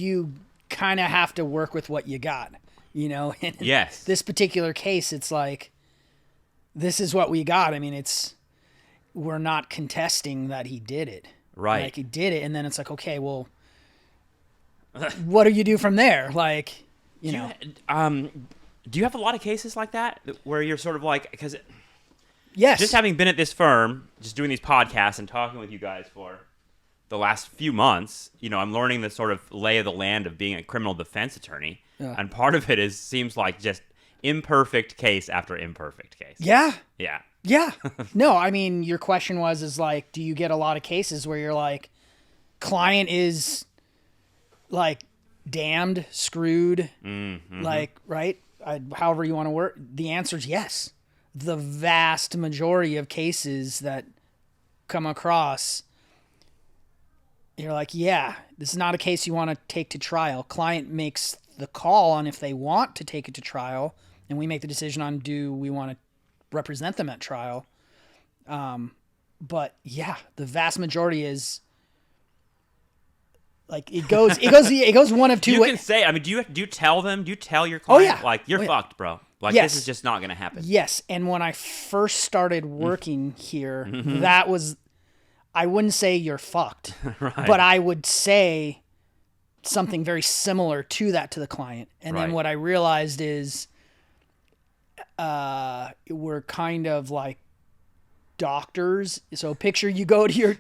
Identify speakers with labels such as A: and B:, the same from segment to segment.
A: you kind of have to work with what you got, you know? In
B: Yes.
A: this particular case, it's like, this is what we got. I mean, we're not contesting that he did it.
B: Right.
A: Like, he did it, and then it's like, okay, well, what do you do from there? Like, you know.
B: Do you have a lot of cases like that where you're sort of like, because
A: Yes.
B: just having been at this firm, just doing these podcasts and talking with you guys for the last few months, you know, I'm learning the sort of lay of the land of being a criminal defense attorney.
A: Yeah.
B: And part of it seems like just imperfect case after imperfect case.
A: Yeah.
B: Yeah.
A: Yeah. No, I mean, your question is like, do you get a lot of cases where you're like, client is like damned, screwed, like, right? However you want to work. The answer is yes. The vast majority of cases that come across, you're like, yeah, this is not a case you want to take to trial. Client makes the call on if they want to take it to trial, and we make the decision on do we want to represent them at trial. But yeah, the vast majority is like it goes one of two
B: You
A: ways.
B: can say, I mean, do you tell them? Do you tell your client,
A: yeah.
B: like, you're
A: Oh, yeah.
B: fucked, bro? Like,
A: Yes.
B: this is just not going to happen.
A: Yes, and when I first started working here, that was, I wouldn't say you're fucked,
B: Right.
A: but I would say something very similar to that to the client. And then
B: Right.
A: what I realized is we're kind of like doctors. So picture you go to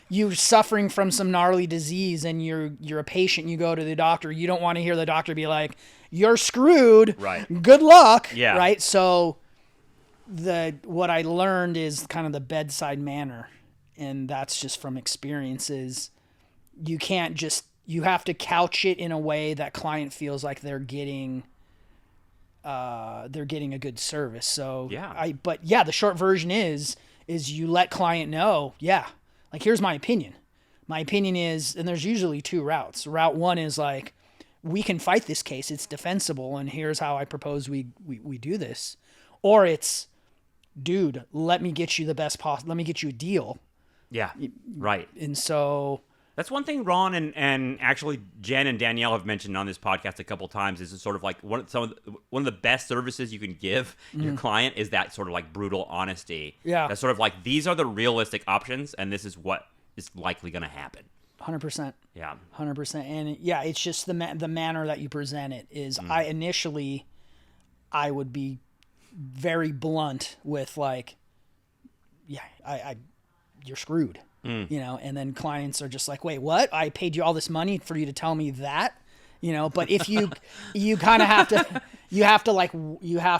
A: you're suffering from some gnarly disease and you're a patient, you go to the doctor. You don't want to hear the doctor be like, you're screwed.
B: Right.
A: Good luck.
B: Yeah.
A: Right. So what I learned is kind of the bedside manner, and that's just from experiences. You can't just, you have to couch it in a way that client feels like they're getting a good service. So
B: Yeah.
A: but yeah, the short version is you let client know, yeah, like, here's my opinion. My opinion is, and there's usually two routes. Route one is like, we can fight this case. It's defensible. And here's how I propose we do this. Or it's, dude, let me get you the best possible. Let me get you a deal.
B: Yeah. Right.
A: And so
B: That's one thing Ron and actually Jen and Danielle have mentioned on this podcast a couple times is sort of like one of the best services you can give your client is that sort of like brutal honesty.
A: Yeah.
B: That's sort of like, these are the realistic options and this is what is likely going to happen.
A: 100%.
B: Yeah.
A: 100%. And yeah, it's just the manner that you present it is I would be very blunt with like, yeah, you're screwed, you know, and then clients are just like, wait, what? I paid you all this money for you to tell me that, you know, but if you kind of have to, you have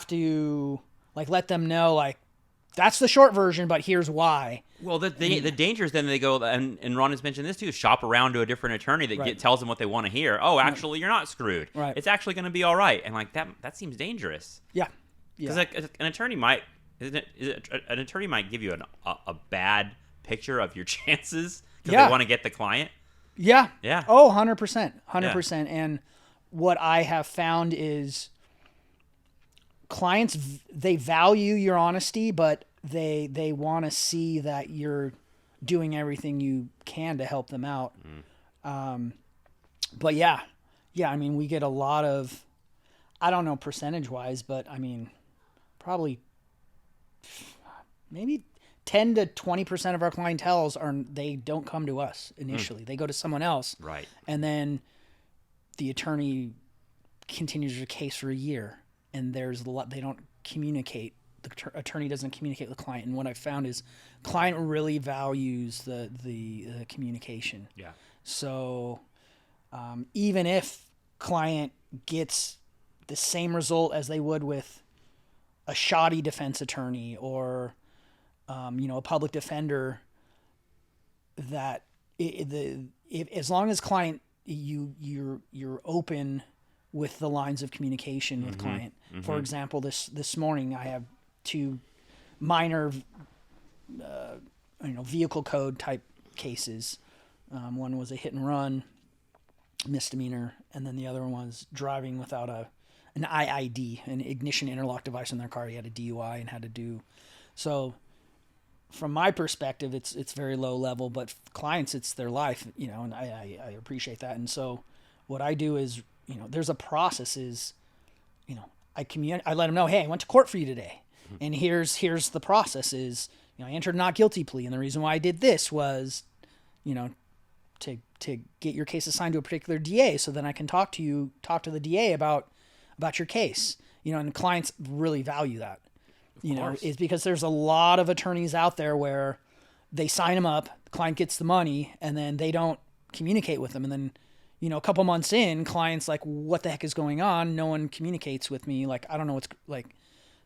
A: to let them know, like, that's the short version, but here's why.
B: Well, the danger is then they go, and Ron has mentioned this too, shop around to a different attorney that tells them what they want to hear. Oh, actually, you're not screwed.
A: Right.
B: It's actually going to be all right. And like that seems dangerous.
A: Yeah.
B: Because like an attorney might give you a bad picture of your chances because they want to get the client.
A: Yeah.
B: Yeah.
A: Oh, 100%. 100%. And what I have found is clients, they value your honesty, but they want to see that you're doing everything you can to help them out. But yeah, I mean, we get a lot of, I don't know percentage wise, but I mean, probably maybe 10 to 20% of our clienteles they don't come to us initially. They go to someone else.
B: Right.
A: And then the attorney continues the case for a year, and they don't communicate. The attorney doesn't communicate with the client. And what I found is client really values the communication.
B: Yeah.
A: So even if client gets the same result as they would with a shoddy defense attorney or a public defender, that as long as client you're open with the lines of communication with client. For example, this morning I have two minor vehicle code type cases. One was a hit and run misdemeanor, and then the other one was driving without an IID, an ignition interlock device in their car. He had a DUI and had to do so. From my perspective, it's very low level, but clients, it's their life, and I appreciate that. And so what I do is, there's a process is, I let them know, hey, I went to court for you today. And here's the process is, I entered a not guilty plea. And the reason why I did this was, to get your case assigned to a particular DA. So then I can talk to the DA about your case, and clients really value that, is because there's a lot of attorneys out there where they sign them up, the client gets the money, and then they don't communicate with them. And then, a couple months in, clients like, what the heck is going on? No one communicates with me. Like, I don't know what's like,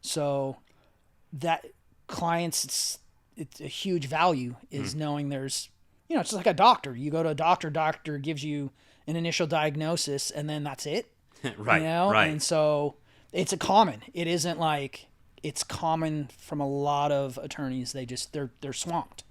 A: so that clients, it's a huge value is knowing there's, it's just like a doctor. You go to a doctor gives you an initial diagnosis, and then that's it.
B: Right. Right.
A: And so it's it isn't like it's common from a lot of attorneys. They're swamped.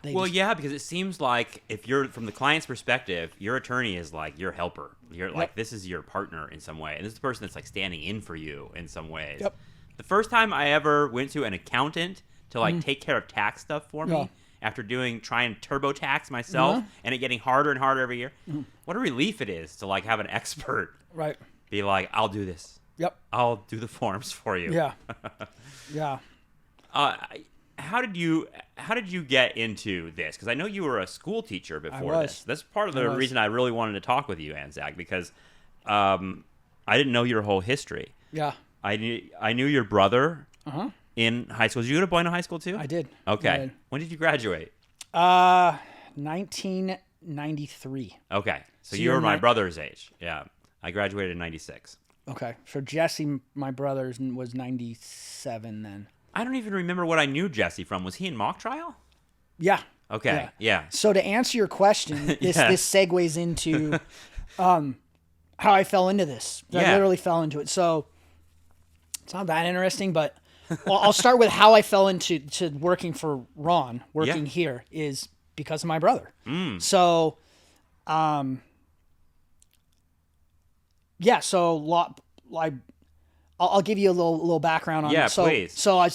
B: Yeah, because it seems like if you're from the client's perspective, your attorney is like your helper. You're like, this is your partner in some way. And this is the person that's like standing in for you in some ways.
A: Yep.
B: The first time I ever went to an accountant to like take care of tax stuff for me after trying TurboTax myself and it getting harder and harder every year, what a relief it is to like have an expert be like, I'll do this.
A: Yep.
B: I'll do the forms for you.
A: Yeah. Yeah.
B: How did you get into this? Because I know you were a school teacher before this. That's part of the reason I really wanted to talk with you, Anzac, because I didn't know your whole history.
A: Yeah.
B: I knew your brother in high school. Did you go to Bueno High School too?
A: I did.
B: Okay.
A: I did.
B: When did you graduate?
A: 1993.
B: Okay. So you were my brother's age. Yeah. I graduated in 96.
A: Okay. So Jesse, my brother, was 97 then.
B: I don't even remember what I knew Jesse from. Was he in mock trial?
A: Yeah.
B: Okay. Yeah.
A: So to answer your question, this segues into how I fell into this. I literally fell into it. So it's not that interesting, but I'll start with how I fell into working for Ron. Working here is because of my brother. So, I'll give you a little background on it. So,
B: please.
A: So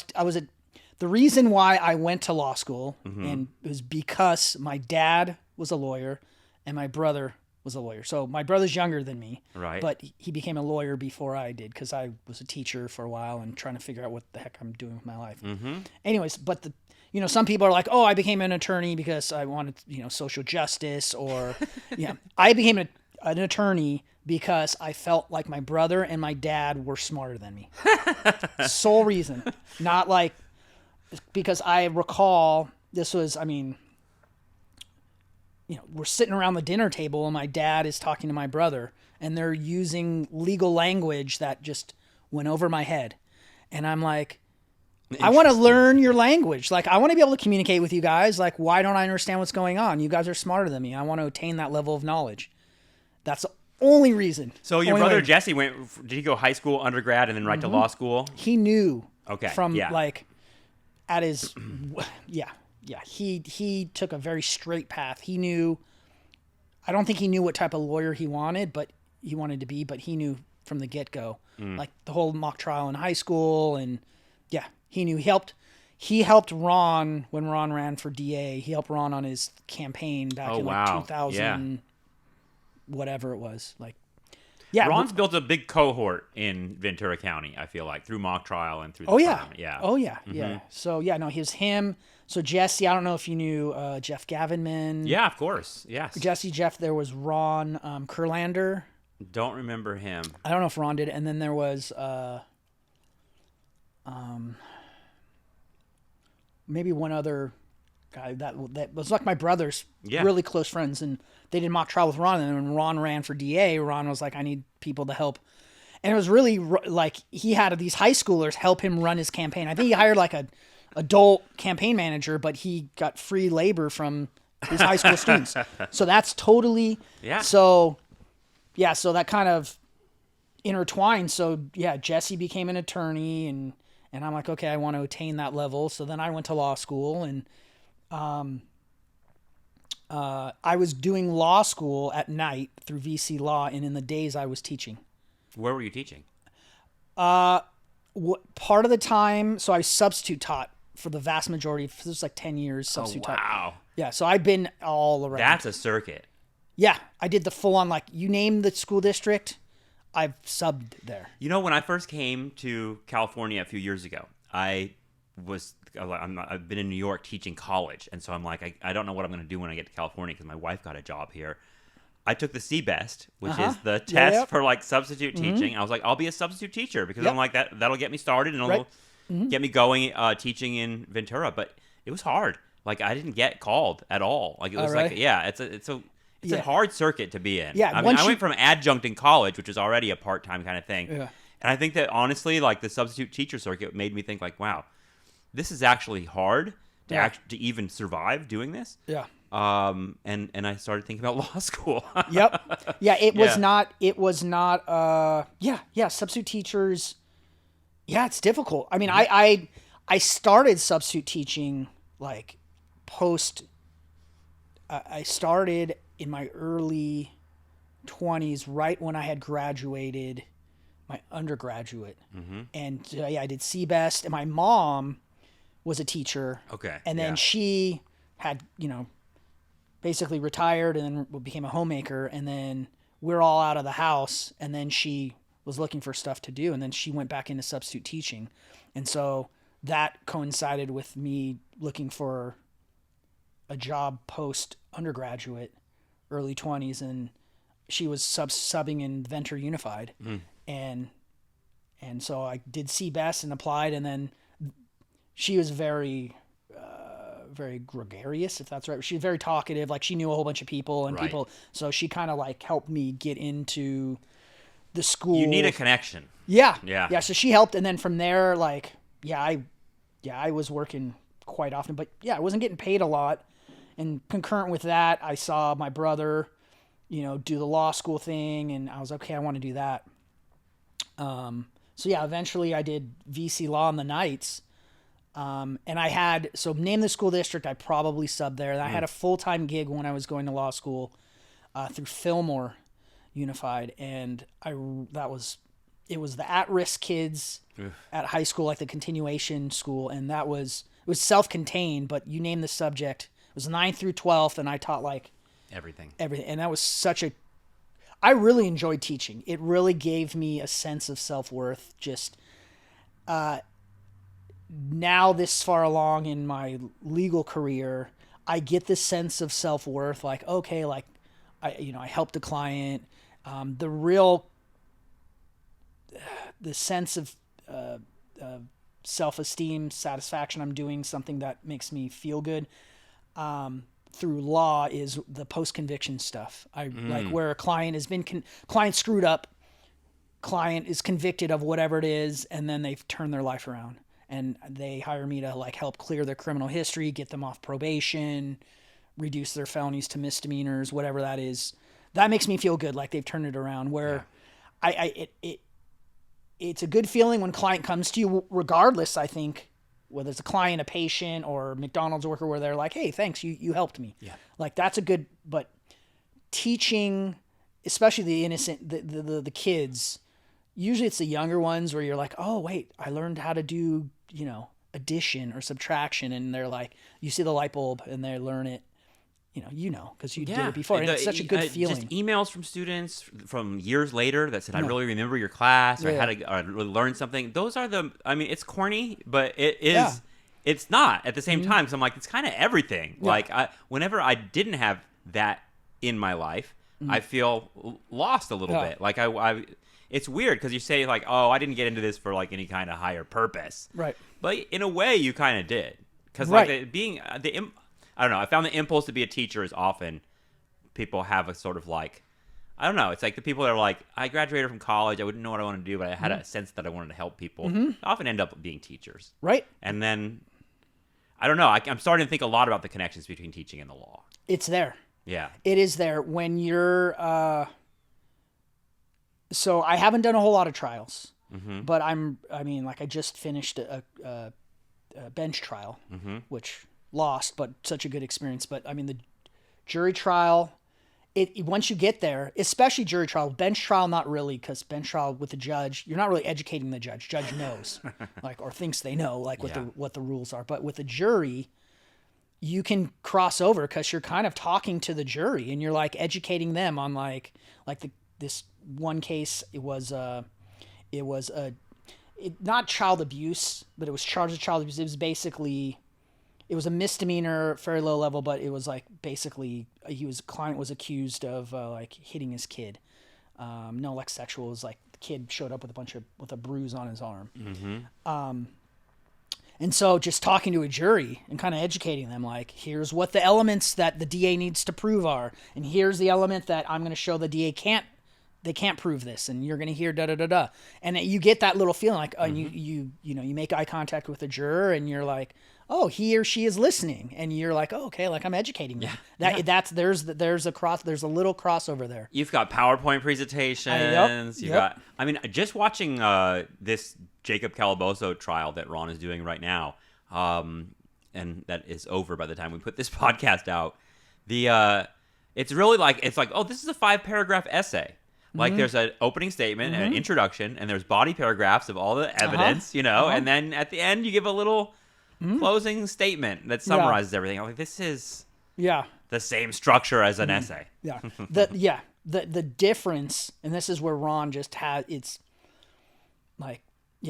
A: the reason why I went to law school and it was because my dad was a lawyer and my brother was a lawyer. So my brother's younger than me,
B: right?
A: But he became a lawyer before I did because I was a teacher for a while and trying to figure out what the heck I'm doing with my life. Anyways, but some people are like, oh, I became an attorney because I wanted, social justice or, I became an attorney because I felt like my brother and my dad were smarter than me. Sole reason. Not like, because I recall this was, we're sitting around the dinner table and my dad is talking to my brother and they're using legal language that just went over my head. And I'm like, I want to learn your language. Like, I want to be able to communicate with you guys. Like, why don't I understand what's going on? You guys are smarter than me. I want to attain that level of knowledge. That's the only reason.
B: So your brother Jesse did he go high school, undergrad, and then right to law school?
A: He knew.
B: Okay.
A: At his, he took a very straight path. He knew, I don't think he knew what type of lawyer he wanted to be, but he knew from the get-go, like the whole mock trial in high school. And he knew he helped Ron when Ron ran for DA. He helped Ron on his campaign back in 2000, whatever it was.
B: Ron's built a big cohort in Ventura County, I feel like, through mock trial and through the time.
A: Yeah. So, he was him. So, Jesse, I don't know if you knew Jeff Gavinman.
B: Yeah, of course. Yes.
A: Jeff, there was Ron Kurlander.
B: Don't remember him.
A: I don't know if Ron did. And then there was maybe one other guy that was like my brother's really close friends, and they did mock trial with Ron. And when Ron ran for DA, Ron was like, I need people to help. And it was really like he had these high schoolers help him run his campaign. I think he hired like a adult campaign manager, but he got free labor from his high school students. So that's totally So that kind of intertwined. So Jesse became an attorney, and I'm like, okay, I want to attain that level. So then I went to law school, and I was doing law school at night through VC Law, and in the days I was teaching.
B: Where were you teaching?
A: Part of the time, so I substitute taught for the vast majority. This was like 10 years substitute taught.
B: Wow.
A: Yeah, so I've been all around.
B: That's a circuit.
A: Yeah, I did the full on, like, you name the school district, I've subbed there.
B: You know, when I first came to California a few years ago, I've been in New York teaching college, and so I'm like, I don't know what I'm going to do when I get to California because my wife got a job here. I took the CBEST, which is the test for like substitute teaching. I was like, I'll be a substitute teacher because I'm like that'll get me started and it'll get me going teaching in Ventura. But it was hard. Like I didn't get called at all. Like it was it's a hard circuit to be in.
A: Yeah,
B: I mean, I went from adjunct in college, which is already a part-time kind of thing. Yeah. And I think that honestly, like the substitute teacher circuit made me think like, wow, this is actually hard to even survive doing this. Yeah. And I started thinking about law school.
A: Yep. Yeah, it was not substitute teachers. Yeah, it's difficult. I mean, I started substitute teaching like I started in my early 20s, right when I had graduated my undergraduate. And I did CBEST, and my mom was a teacher.
B: Okay.
A: And then she had, basically retired and then became a homemaker, and then we're all out of the house, and then she was looking for stuff to do, and then she went back into substitute teaching. And so that coincided with me looking for a job post undergraduate, early 20s, and she was subbing in Venture Unified. And so I did CBEST and applied, and then she was very gregarious, if that's right. She was very talkative. Like she knew a whole bunch of people and people. So she kind of like helped me get into the school.
B: You need a connection.
A: Yeah. So she helped. And then from there, like, I was working quite often, but I wasn't getting paid a lot. And concurrent with that, I saw my brother, do the law school thing. And I was okay, I want to do that. Eventually I did VC law on the nights. And I had, name the school district, I probably subbed there. And I had a full-time gig when I was going to law school through Fillmore Unified. And it was the at-risk kids at high school, like the continuation school. And it was self-contained, but you name the subject. It was 9th through 12th, and I taught like
B: everything.
A: And that was I really enjoyed teaching. It really gave me a sense of self-worth. Just, now this far along in my legal career, I get this sense of self-worth, like, okay, like I helped a client. The sense of self-esteem, satisfaction, I'm doing something that makes me feel good. Through law is the post-conviction stuff. Like where a client has been, client screwed up, client is convicted of whatever it is, and then they've turned their life around. And they hire me to like help clear their criminal history, get them off probation, reduce their felonies to misdemeanors, whatever that is. That makes me feel good, like they've turned it around. Where it's a good feeling when a client comes to you, regardless, I think, whether it's a client, a patient, or McDonald's worker, where they're like, hey, thanks, you helped me. Yeah. Like that's a good, but teaching, especially the innocent, the kids, usually it's the younger ones where you're like, oh, wait, I learned how to do, addition or subtraction. And they're like, you see the light bulb and they learn it, because you did it before. And it's such a good feeling.
B: Just emails from students from years later that said, I really remember your class, or I really learned something. Those are it's corny, but it is, it's not at the same time. So I'm like, it's kind of everything. Yeah. Like whenever I didn't have that in my life, I feel lost a little bit. Like it's weird because you say like, oh, I didn't get into this for like any kind of higher purpose. Right. But in a way you kind of did. Because like I don't know, I found the impulse to be a teacher is often people have a sort of like, I don't know, it's like the people that are like, I graduated from college, I wouldn't know what I want to do, but I had a sense that I wanted to help people. Often end up being teachers. Right. And then, I don't know, I'm starting to think a lot about the connections between teaching and the law.
A: It's there.
B: Yeah.
A: It is there. When you're... So I haven't done a whole lot of trials, but I just finished a bench trial, which lost, but such a good experience. But the jury trial, once you get there, especially jury trial, bench trial, not really, because bench trial with the judge, you're not really educating the judge. Judge knows, or thinks they know, what the rules are. But with the jury, you can cross over because you're kind of talking to the jury and you're like educating them on this one case. It was not child abuse, but it was charged with child abuse. It was basically, it was a misdemeanor, very low level, but it was like basically client was accused of like hitting his kid. No, like sexual. It was like the kid showed up with a bruise on his arm.
B: Mm-hmm.
A: And so just talking to a jury and kind of educating them, like, here's what the elements that the DA needs to prove are, and here's the element that I'm going to show the DA they can't prove this, and you're going to hear da-da-da-da. And you get that little feeling like, you make eye contact with the juror, and you're like, oh, he or she is listening. And you're like, oh, okay, like I'm educating them. There's a little crossover there.
B: You've got PowerPoint presentations. Just watching this Jacob Calabozo trial that Ron is doing right now, and that is over by the time we put this podcast out. It's really like, oh, this is a 5-paragraph essay. Like, there's an opening statement and an introduction, and there's body paragraphs of all the evidence, and then at the end you give a little closing statement that summarizes everything. I'm like, this is the same structure as an essay.
A: Yeah. The difference, and this is where Ron just had, it's like,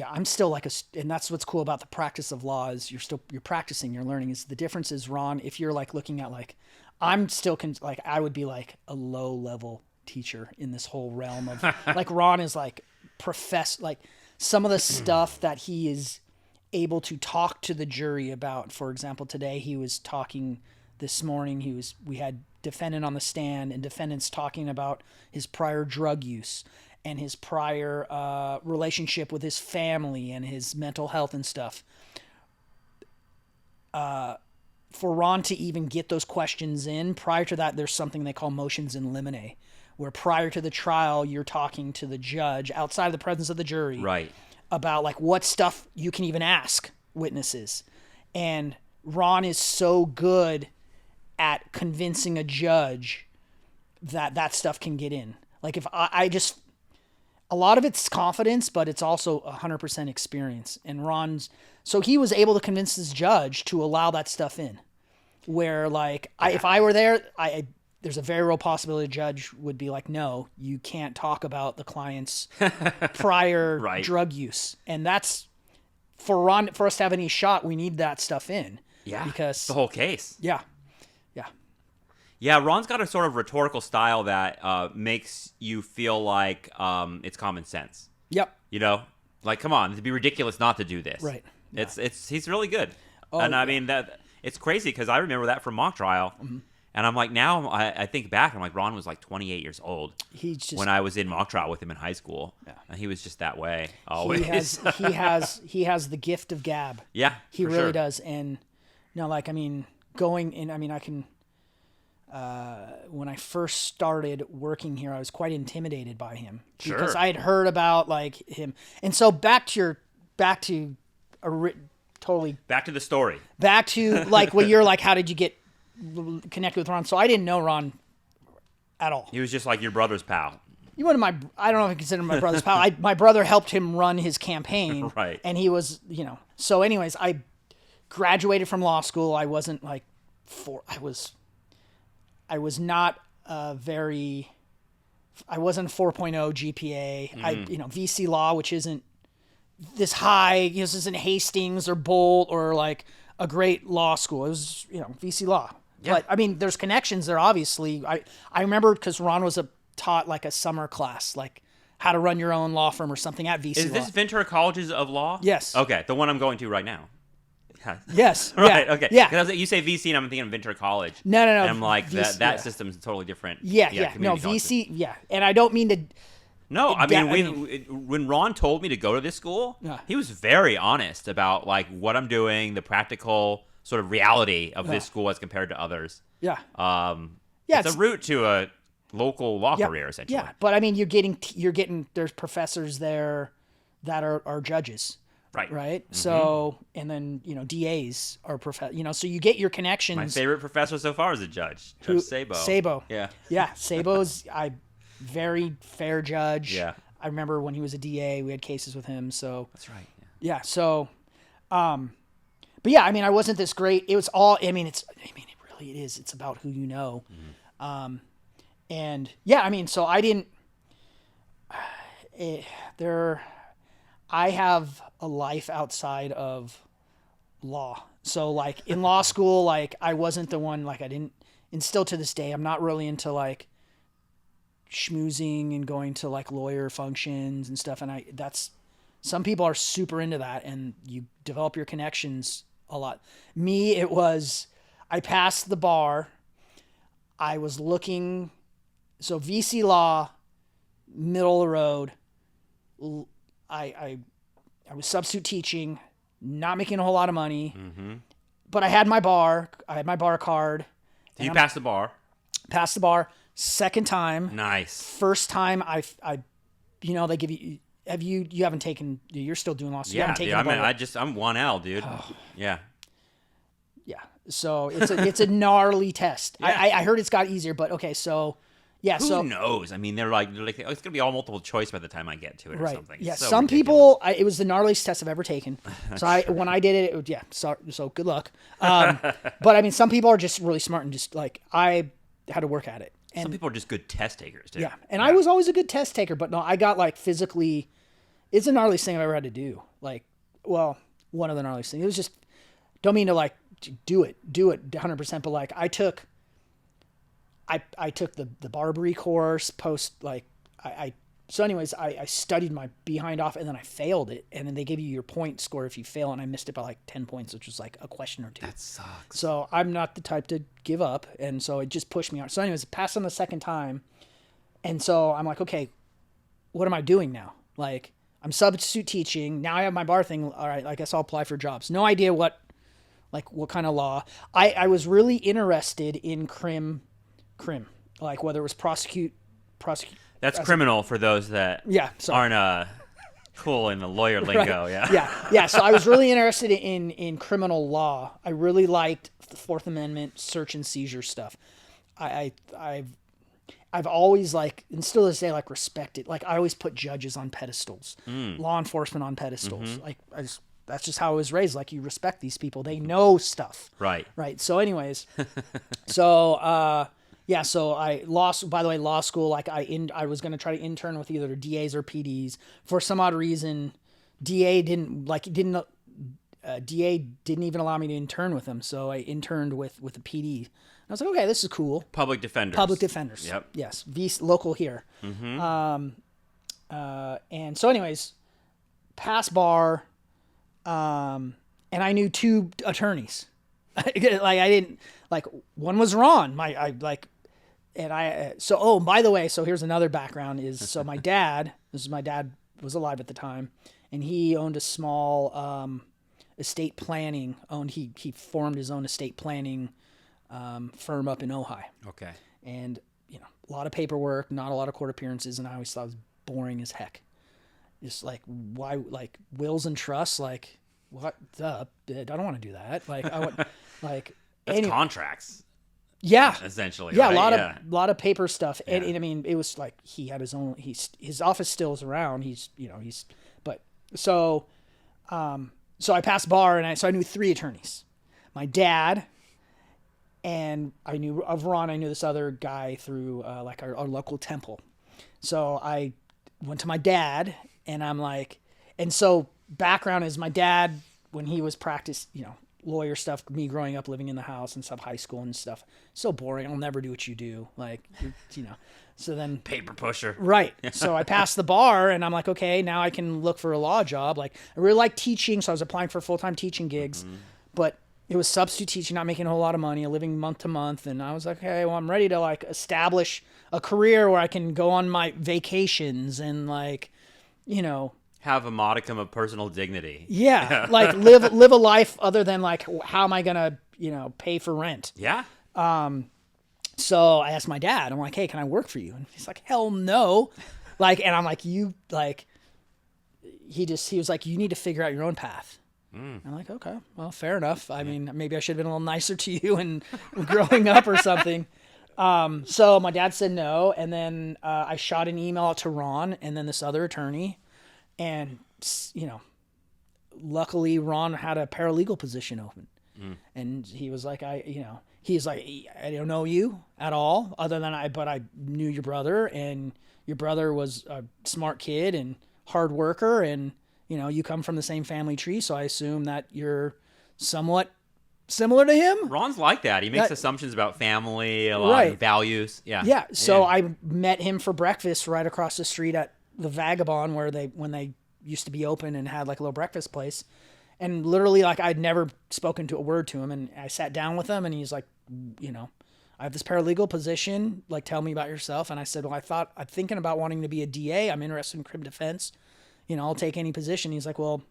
A: I'm still like and that's what's cool about the practice of law is you're practicing, you're learning. Is the difference is, Ron, if you're like looking at like, I'm still I would be like a low level teacher in this whole realm of like, Ron is like like some of the stuff that he is able to talk to the jury about. For example, today he was talking this morning, we had defendant on the stand, and defendant's talking about his prior drug use and his prior relationship with his family and his mental health and stuff. For Ron to even get those questions in, prior to that, there's something they call motions in limine, where prior to the trial, you're talking to the judge outside of the presence of the jury.
B: Right. About
A: like what stuff you can even ask witnesses. And Ron is so good at convincing a judge that stuff can get in. Like, if I just, a lot of it's confidence, but it's also 100% experience. And so he was able to convince this judge to allow that stuff in. Where like, if I were there, there's a very real possibility the judge would be like, no, you can't talk about the client's prior drug use. And that's, for us to have any shot, we need that stuff in.
B: Yeah.
A: Because
B: the whole case.
A: Yeah.
B: Yeah, Ron's got a sort of rhetorical style that makes you feel like it's common sense.
A: Yep.
B: Like, come on, it'd be ridiculous not to do this.
A: Right.
B: He's really good. And I mean, that it's crazy because I remember that from mock trial. Mm-hmm. And I'm like, now I think back, I'm like, Ron was like 28 years old when I was in mock trial with him in high school. Yeah. And he was just that way always.
A: He has the gift of gab.
B: Yeah,
A: he really does. And like, I mean, I can, when I first started working here, I was quite intimidated by him because I had heard about like him. And so back to the
B: story.
A: Back to like, well, you're like, how did you get connected with Ron? So I didn't know Ron at all.
B: He was just like your brother's pal.
A: I don't know if I consider him my brother's pal. My brother helped him run his campaign.
B: Right.
A: And he was, so anyways, I graduated from law school. I wasn't like I wasn't 4.0 GPA. VC law, which isn't this high, this isn't Hastings or Bolt or like a great law school. It was, VC law. Yeah. But I mean, there's connections there, obviously. I remember because Ron was taught like a summer class, like how to run your own law firm or something at VC Law.
B: Is this Ventura Colleges of Law?
A: Yes.
B: Okay, the one I'm going to right now.
A: Yes.
B: Right.
A: Yeah.
B: Okay.
A: Yeah.
B: Because you say VC, and I'm thinking of Ventura College.
A: No.
B: And I'm like, that system is totally different.
A: Yeah. No, VC. Yeah. And I don't mean to.
B: No, when Ron told me to go to this school, he was very honest about like what I'm doing, the practical sort of reality of this school as compared to others.
A: Yeah.
B: It's a route to a local law career, essentially.
A: Yeah, but I mean, you're getting. There's professors there that are judges. Right. Mm-hmm. So, and then, DAs are so you get your connections.
B: My favorite professor so far is a judge, Judge Sabo.
A: Sabo.
B: Yeah.
A: Yeah. Sabo's very fair judge.
B: Yeah.
A: I remember when he was a DA, we had cases with him. So
B: that's right.
A: Yeah. So, but yeah, I mean, I wasn't this great. It was all, I mean, it really is. It's about who you know. And yeah, I mean, so I didn't, I have a life outside of law. So like in law school, like I wasn't the one, like I didn't, and still to this day, I'm not really into like schmoozing and going to like lawyer functions and stuff. And some people are super into that and you develop your connections a lot. Me, it was, I passed the bar. I was looking, so VC law, middle of the road. I was substitute teaching, not making a whole lot of money, but I had my bar card.
B: Did you pass the bar?
A: Passed the bar. Second time.
B: Nice.
A: First time I they give you, you haven't taken, you're still doing law, so you haven't taken the bar yet.
B: I'm 1L, dude. Yeah.
A: Yeah. So it's a gnarly test.
B: Yeah.
A: I heard it's got easier, but okay, so yeah.
B: Who knows? I mean, they're like, oh, it's gonna be all multiple choice by the time I get to it or something.
A: Yeah.
B: It's so
A: Some
B: ridiculous.
A: people, it was the gnarliest test I've ever taken. So when I did it, yeah. So good luck. But I mean, some people are just really smart and just like, I had to work at it. And
B: some people are just good test takers, dude.
A: yeah. And I was always a good test taker, but no, I got like physically, it's the gnarliest thing I've ever had to do. Like, well, one of the gnarliest things. It was just, don't mean to like do it 100%, but like I took the Barbary course post, like so anyways, I studied my behind off and then I failed it. And then they give you your point score if you fail. And I missed it by like 10 points, which was like a question or two.
B: That sucks.
A: So I'm not the type to give up. And so it just pushed me out. So anyways, passed on the second time. And so I'm like, okay, what am I doing now? Like I'm substitute teaching. Now I have my bar thing. All right, I guess I'll apply for jobs. No idea what kind of law. I was really interested in crim, like whether it was prosecute.
B: That's criminal for those that aren't cool in the lawyer lingo.
A: Right. Yeah. So I was really interested in criminal law. I really liked the Fourth Amendment search and seizure stuff. I've always like, and still to this day, like respected. Like I always put judges on pedestals, law enforcement on pedestals. Like that's just how I was raised. Like you respect these people; they know stuff.
B: Right.
A: So, anyways, so by the way, law school. Like I was going to try to intern with either DAs or PDs. For some odd reason, DA didn't even allow me to intern with them. So I interned with a PD. I was like, okay, this is cool.
B: Public defenders.
A: Yep. Yes. Local here. And so anyways, pass bar. And I knew two attorneys. Like I didn't, like one was Ron. By the way, so here's another background is, so my dad was alive at the time and he owned a small, estate planning he formed his own estate planning firm up in Ojai.
B: Okay.
A: And, a lot of paperwork, not a lot of court appearances. And I always thought it was boring as heck. Just like, why, like wills and trusts, like what the, I don't want to do that. Like I want, like,
B: that's contracts.
A: Yeah.
B: Essentially.
A: Yeah.
B: Right?
A: A lot of paper stuff. Yeah. And I mean, it was like, he had his own, his office still is around. So I passed bar and so I knew three attorneys, my dad, and I knew of Ron. I knew this other guy through like our local temple. So I went to my dad and I'm like, and so background is my dad, when he was lawyer stuff, me growing up, living in the house and stuff, high school and stuff, so boring. I'll never do what you do. Like, so then
B: paper pusher.
A: Right. So I passed the bar and I'm like, okay, now I can look for a law job. Like I really like teaching. So I was applying for full-time teaching gigs, but it was substitute teaching, not making a whole lot of money, living month to month. And I was like, okay, well, I'm ready to like establish a career where I can go on my vacations and like,
B: have a modicum of personal dignity.
A: Yeah. Like live a life other than like, how am I going to, pay for rent?
B: Yeah.
A: So I asked my dad, I'm like, hey, can I work for you? And he's like, hell no. Like, and I'm like, he was like, you need to figure out your own path. I'm like, okay, well, fair enough. I mean, maybe I should have been a little nicer to you and growing up or something. So my dad said no. And then, I shot an email out to Ron and then this other attorney, and, luckily Ron had a paralegal position open. And he was like, he's like, I don't know you at all but I knew your brother, and your brother was a smart kid and hard worker, and, you come from the same family tree. So I assume that you're somewhat similar to him.
B: Ron's like that. He makes assumptions about family, a lot of values. Yeah.
A: Yeah. So I met him for breakfast right across the street at the Vagabond, when they used to be open and had like a little breakfast place. And literally, like, I'd never spoken to a word to him. And I sat down with him, and he's like, I have this paralegal position. Like, tell me about yourself. And I said, well, I'm thinking about wanting to be a DA. I'm interested in crime defense. I'll take any position. He's like, well,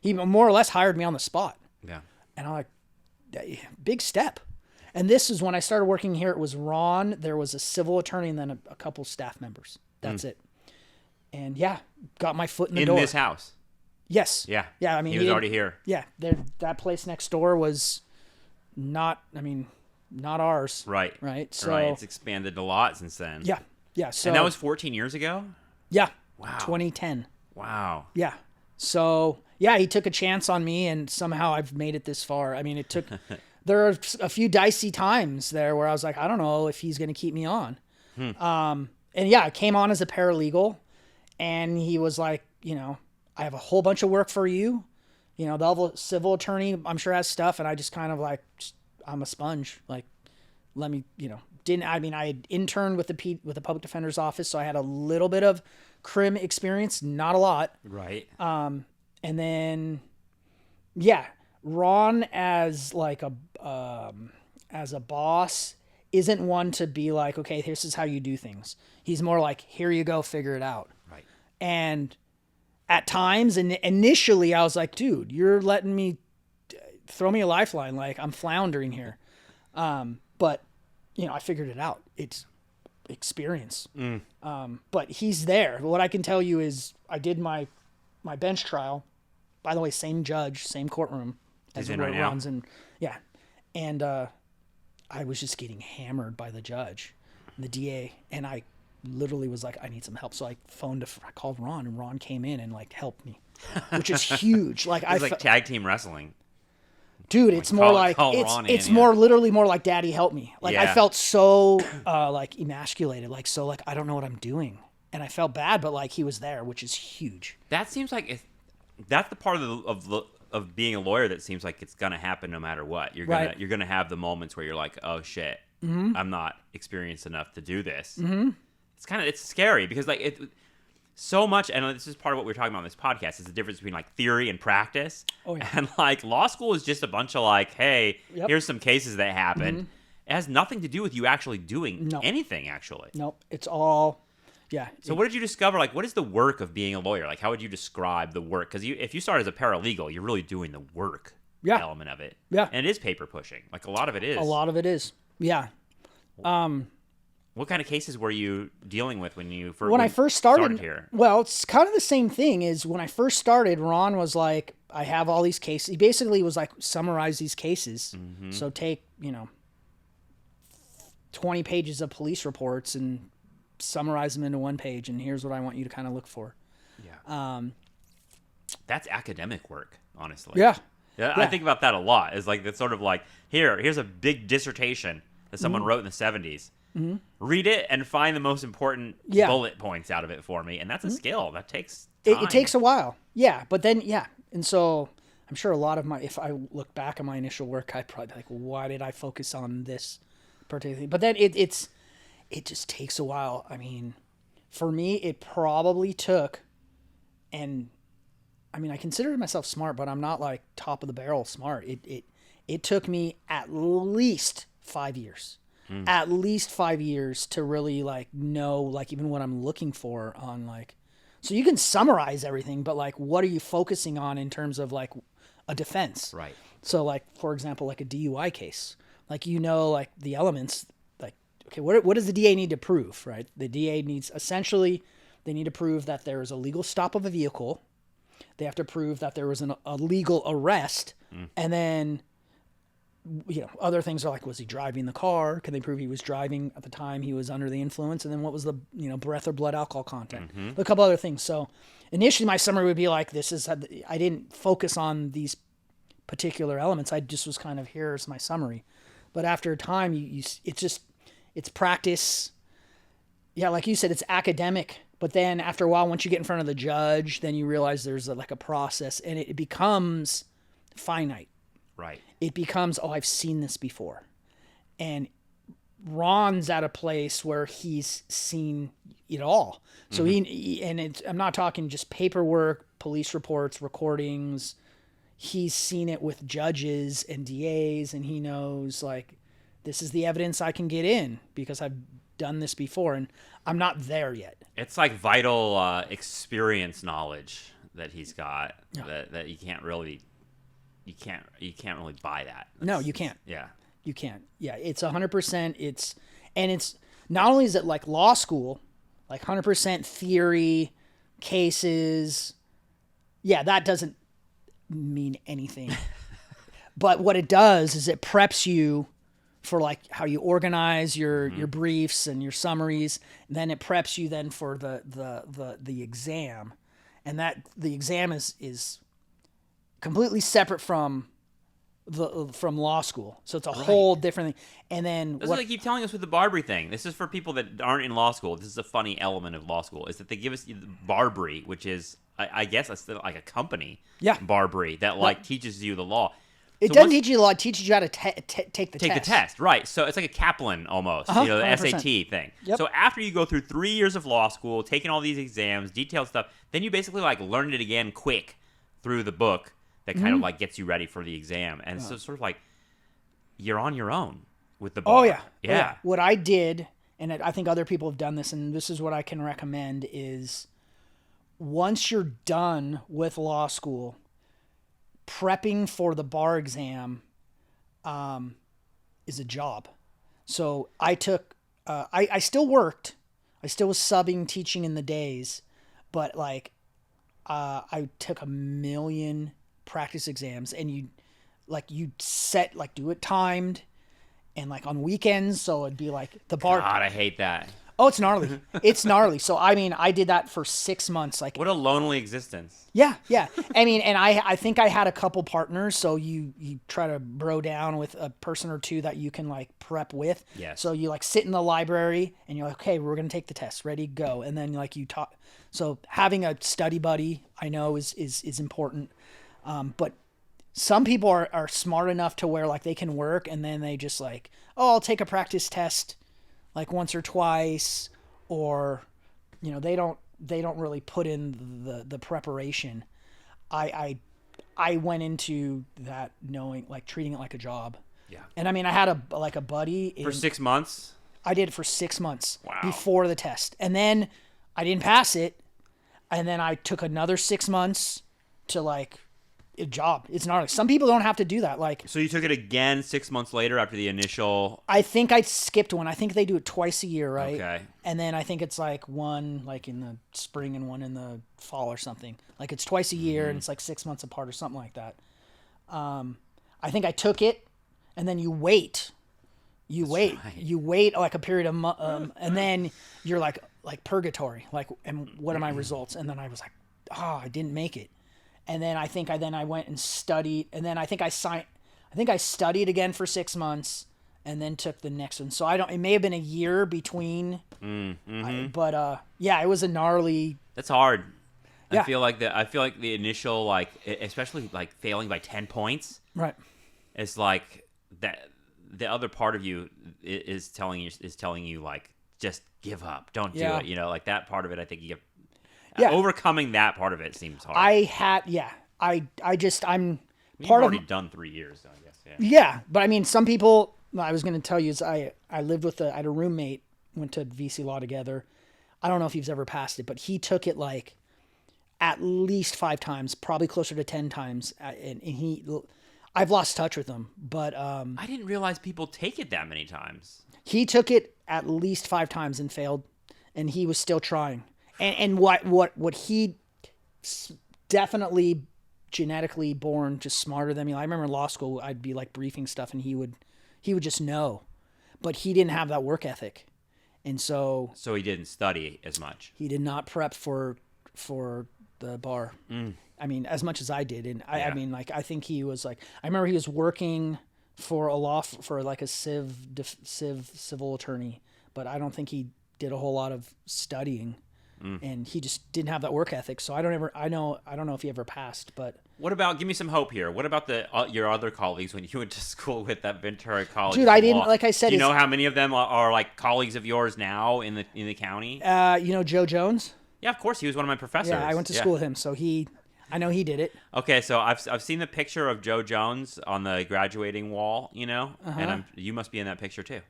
A: he more or less hired me on the spot.
B: Yeah.
A: And I'm like, big step. And this is when I started working here. It was Ron. There was a civil attorney, and then a couple staff members. That's it. And got my foot in the door.
B: In this house.
A: Yes.
B: Yeah.
A: Yeah. I mean,
B: he was already here.
A: Yeah. That place next door was not ours.
B: Right.
A: Right. So
B: it's expanded a lot since then.
A: Yeah. Yeah. So
B: and that was 14 years ago?
A: Yeah.
B: Wow.
A: 2010.
B: Wow.
A: Yeah. So he took a chance on me, and somehow I've made it this far. I mean, there are a few dicey times there where I was like, I don't know if he's going to keep me on. And I came on as a paralegal, and he was like, I have a whole bunch of work for you. The civil attorney, I'm sure, has stuff. And I just kind of like, I'm a sponge. Like, let me, I had interned with the public defender's office. So I had a little bit of crim experience, not a lot.
B: Right.
A: And then, Ron as like as a boss isn't one to be like, okay, this is how you do things. He's more like, here you go, figure it out.
B: Right. And
A: at times, and initially I was like, dude, you're letting me throw me a lifeline. Like, I'm floundering here. But I figured it out. It's experience. But he's there. What I can tell you is I did my bench trial, by the way, same judge, same courtroom as where it runs. And and I was just getting hammered by the judge, the DA. And I literally was like, I need some help. So I called Ron, and Ron came in and like helped me, which is huge. Like,
B: it's like tag team wrestling.
A: Dude, it's more like it's more literally more like daddy help me. Like, I felt so like emasculated, like, so like I don't know what I'm doing, and I felt bad, but like he was there, which is huge.
B: That seems like that's the part of being a lawyer that seems like it's gonna happen no matter what. You're gonna have the moments where you're like, oh shit, I'm not experienced enough to do this. It's scary because like so much, and this is part of what we're talking about on this podcast, is the difference between like theory and practice. Oh, yeah. And like law school is just a bunch of like, hey, here's some cases that happened. It has nothing to do with you actually doing anything, actually.
A: Nope. It's all,
B: So what did you discover? Like, what is the work of being a lawyer? Like, how would you describe the work? Because if you start as a paralegal, you're really doing the work element of it.
A: Yeah.
B: And it is paper pushing. Like, a lot of it is.
A: A lot of it is. Yeah.
B: What kind of cases were you dealing with when I
A: first started
B: here?
A: Well, it's kind of the same thing. Is when I first started, Ron was like, I have all these cases. He basically was like, summarize these cases. So take, 20 pages of police reports and summarize them into one page, and here's what I want you to kind of look for.
B: Yeah. That's academic work, honestly.
A: Yeah.
B: I think about that a lot. It's like, that's sort of like, here's a big dissertation that someone wrote in the 70s. Read it and find the most important bullet points out of it for me. And that's a skill. That takes time.
A: It takes a while. Yeah. But then, And so I'm sure a lot of if I look back at my initial work, I'd probably be like, why did I focus on this particular thing? But then it just takes a while. I mean, for me, it probably took, and I mean, I consider myself smart, but I'm not like top of the barrel smart. It took me at least 5 years. At least 5 years to really like know like even what I'm looking for on like, so you can summarize everything, but like what are you focusing on in terms of like a defense?
B: Right.
A: So like, for example, like a DUI case, like, like the elements, like, okay, what does the DA need to prove, right? The DA needs, essentially, they need to prove that there is a legal stop of a vehicle. They have to prove that there was a legal arrest, and then other things are like, was he driving the car? Can they prove he was driving at the time he was under the influence? And then what was the, breath or blood alcohol content? A couple other things. So initially my summary would be like, I didn't focus on these particular elements. I just was kind of, here's my summary. But after a time, it's practice. Yeah, like you said, it's academic. But then after a while, once you get in front of the judge, then you realize there's a process, and it becomes finite.
B: Right.
A: It becomes, I've seen this before. And Ron's at a place where he's seen it all. So I'm not talking just paperwork, police reports, recordings. He's seen it with judges and DAs, and he knows, like, this is the evidence I can get in because I've done this before, and I'm not there yet.
B: It's like vital experience knowledge that he's got that you can't really buy that.
A: No, you can't.
B: Yeah.
A: You can't. Yeah, it's 100%. It's not only is it like law school, like 100% theory, cases. Yeah, that doesn't mean anything. But what it does is it preps you for like how you organize your briefs and your summaries. And then it preps you then for the exam, and that the exam is completely separate from law school. So it's a whole different thing. And then
B: that's what they keep telling us with the Barbary thing. This is for people that aren't in law school. This is a funny element of law school, is that they give us the Barbary, which is, I guess that's like a company.
A: Yeah.
B: Barbary that teaches you the law.
A: It doesn't teach you a lot. It teaches you how to take the test.
B: Take the test, right. So it's like a Kaplan almost, the
A: 100%.
B: SAT thing.
A: Yep.
B: So after you go through 3 years of law school, taking all these exams, detailed stuff, then you basically like learn it again quick through the book that kind of like gets you ready for the exam. And so it's sort of like you're on your own with the bar.
A: Oh, yeah.
B: Yeah.
A: What I did, and I think other people have done this, and this is what I can recommend, is once you're done with law school, prepping for the bar exam is a job. So I took, I still worked. I still was subbing, teaching in the days, but like I took 1 million practice exams, and you set, like, do it timed and like on weekends. So it'd be like the bar.
B: God, I hate that.
A: Oh, it's gnarly. It's gnarly. So, I mean, I did that for 6 months. Like,
B: what a lonely existence.
A: Yeah. I mean, and I think I had a couple partners, so you try to bro down with a person or two that you can like prep with.
B: Yes.
A: So you like sit in the library and you're like, okay, we're gonna take the test, ready, go, and then like you talk. So having a study buddy, I know is important, but some people are smart enough to where like they can work, and then they just like, I'll take a practice test like once or twice, or they don't really put in the preparation. I went into that knowing, like, treating it like a job.
B: Yeah.
A: And I mean, I had a buddy
B: For 6 months?
A: I did it for 6 months.
B: Wow.
A: Before the test. And then I didn't pass it. And then I took another 6 months to like a job. It's gnarly. Some people don't have to do that. Like,
B: so you took it again 6 months later after the initial.
A: I think I skipped one. I think they do it twice a year, right?
B: Okay.
A: And then I think it's like one like in the spring and one in the fall or something. Like it's twice a year and it's like 6 months apart or something like that. I think I took it, and then you wait. You wait like a period of and then you're like purgatory. Like, and what are my results? And then I was like, I didn't make it. And then I went and studied, and then I think I studied again for 6 months, and then took the next one. So it may have been a year between, but yeah, it was a gnarly.
B: That's hard.
A: Yeah.
B: I feel like the initial, like, especially like failing by 10 points.
A: Right.
B: It's like that the other part of you is telling you like, just give up, don't do it. Like that part of it, I think you get. Yeah. Overcoming that part of it seems hard.
A: I'm
B: You've
A: part
B: already
A: of
B: done 3 years, though, I guess. Yeah.
A: Yeah, but I mean, some people. I was going to tell you is I lived with I had a roommate, went to VC Law together. I don't know if he's ever passed it, but he took it like at least 5 times, probably closer to 10 times, and I've lost touch with him. But
B: I didn't realize people take it that many times.
A: He took it at least 5 times and failed, and he was still trying. And what he definitely genetically born just smarter than me. I remember in law school, I'd be like briefing stuff and he would just know, but he didn't have that work ethic. And so
B: he didn't study as much.
A: He did not prep for the bar. I mean, as much as I did. And I mean, like, I think he was like, I remember he was working for for like a civil attorney, but I don't think he did a whole lot of studying. And he just didn't have that work ethic. So I don't know if he ever passed, but.
B: What about, give me some hope here. What about your other colleagues when you went to school with that Ventura College?
A: Dude, I didn't, like I said.
B: Do you know how many of them are like colleagues of yours now in the county?
A: You know Joe Jones?
B: Yeah, of course. He was one of my professors.
A: Yeah, I went to school with him, so I know he did it.
B: Okay, so I've seen the picture of Joe Jones on the graduating wall, and you must be in that picture too.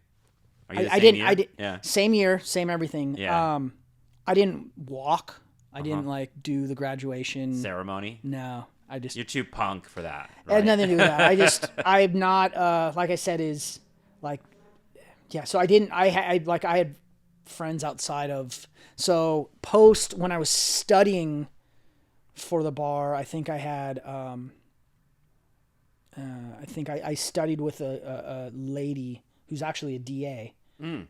B: Are you the same year?
A: I did.
B: Yeah.
A: Same year, same everything.
B: Yeah.
A: I didn't walk. I didn't like do the graduation
B: ceremony.
A: No,
B: you're too punk for that.
A: Right? It had nothing to do with that. I'm not. Like I said, is like, yeah. So I didn't. I had friends outside of. So post when I was studying for the bar, I think I had. I studied with a lady who's actually a DA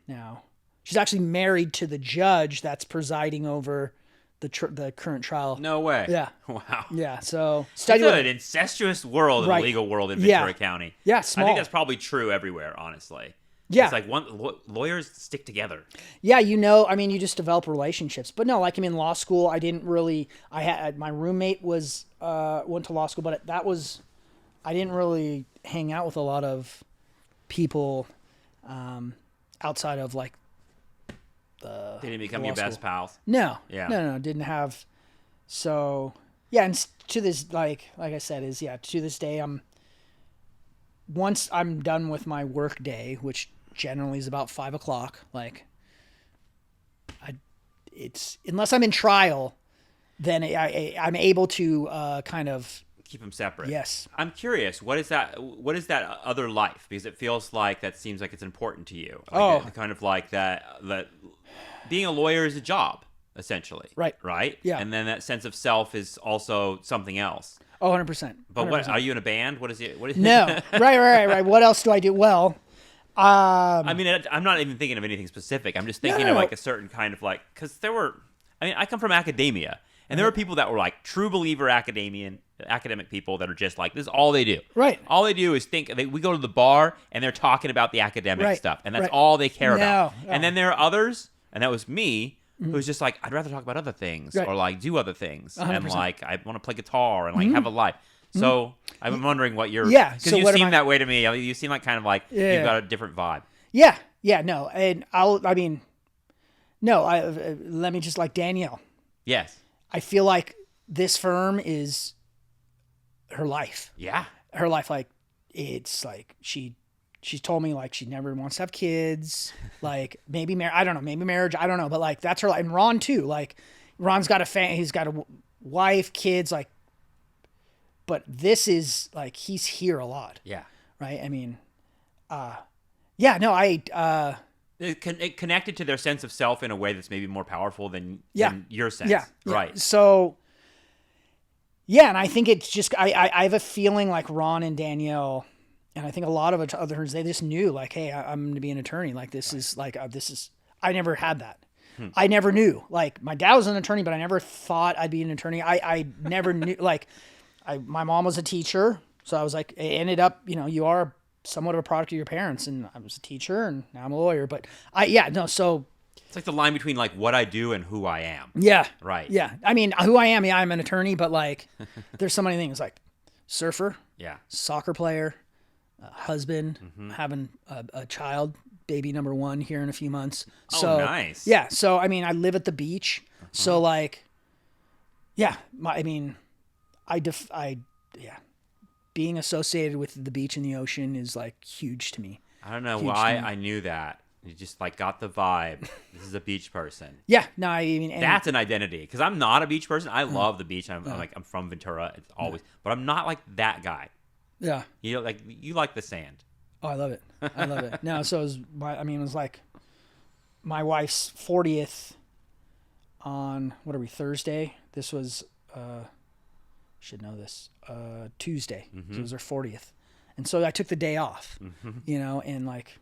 A: now. She's actually married to the judge that's presiding over the current trial.
B: No way.
A: Yeah.
B: Wow.
A: Yeah. So
B: study with an incestuous world in the legal world in Ventura County.
A: Yeah. Small.
B: I think that's probably true everywhere, honestly.
A: Yeah.
B: It's like lawyers stick together.
A: Yeah. You just develop relationships. But no, like in law school, I didn't really. I had my roommate went to law school, but I didn't really hang out with a lot of people outside of like.
B: They didn't become your best pals?
A: No.
B: Yeah.
A: No, didn't have. So, yeah, and to this, like I said, to this day, once I'm done with my work day, which generally is about 5:00, like, it's, unless I'm in trial, then I'm able to kind of
B: keep them separate.
A: Yes.
B: I'm curious, what is that other life? Because it feels like that seems like it's important to you. Like kind of like that being a lawyer is a job, essentially.
A: Right.
B: Right?
A: Yeah.
B: And then that sense of self is also something else.
A: Oh, 100%.
B: But what, are you in a band? What is it?
A: No. Right. What else do I do? Well,
B: I mean, I'm not even thinking of anything specific. I'm just thinking of like a certain kind of like, because I come from academia, and there were people that were like true believer academic people that are just like, this is all they do.
A: Right.
B: All they do is we go to the bar and they're talking about the academic stuff, and that's all they care about. And then there are others, and that was me, who's just like, I'd rather talk about other things or like do other things.
A: 100%.
B: And like, I want to play guitar and like have a life. So I'm wondering what you're,
A: because
B: you seem that way to me. You seem like kind of like you've got a different vibe.
A: Yeah, no. And let me just like Danielle.
B: Yes.
A: I feel like this firm is her life.
B: Yeah.
A: Her life, like, it's like she's told me like she never wants to have kids, like maybe marriage, I don't know, but like that's her life. And Ron too, like Ron's got he's got a wife, kids, like, but this is like he's here a lot.
B: Yeah.
A: Right. I mean,
B: it connected to their sense of self in a way that's maybe more powerful than your sense.
A: Yeah.
B: Right.
A: So, yeah, and I think it's just I have a feeling like Ron and Danielle, and I think a lot of others, they just knew like, hey, I'm going to be an attorney. Like this is like I never had that. I never knew. Like my dad was an attorney, but I never thought I'd be an attorney. I never knew. Like my mom was a teacher, so I was like, it ended up, you are somewhat of a product of your parents, and I was a teacher, and now I'm a lawyer. But so.
B: It's like the line between like what I do and who I am.
A: Yeah.
B: Right.
A: Yeah. I mean, who I am, I'm an attorney, but like there's so many things like surfer, soccer player, husband, having a child, baby number 1 here in a few months. So,
B: nice.
A: Yeah. So, I mean, I live at the beach. So like, being associated with the beach and the ocean is like huge to me.
B: I don't know why I knew that. You just like got the vibe. This is a beach person.
A: Yeah, no, I mean
B: that's an identity because I'm not a beach person. I love the beach. I'm from Ventura. It's always, but I'm not like that guy.
A: Yeah,
B: you like the sand.
A: Oh, I love it. No, so it was like my wife's 40th on Thursday. This was should know this, Tuesday. So it was her 40th. And so I took the day off, you know, and like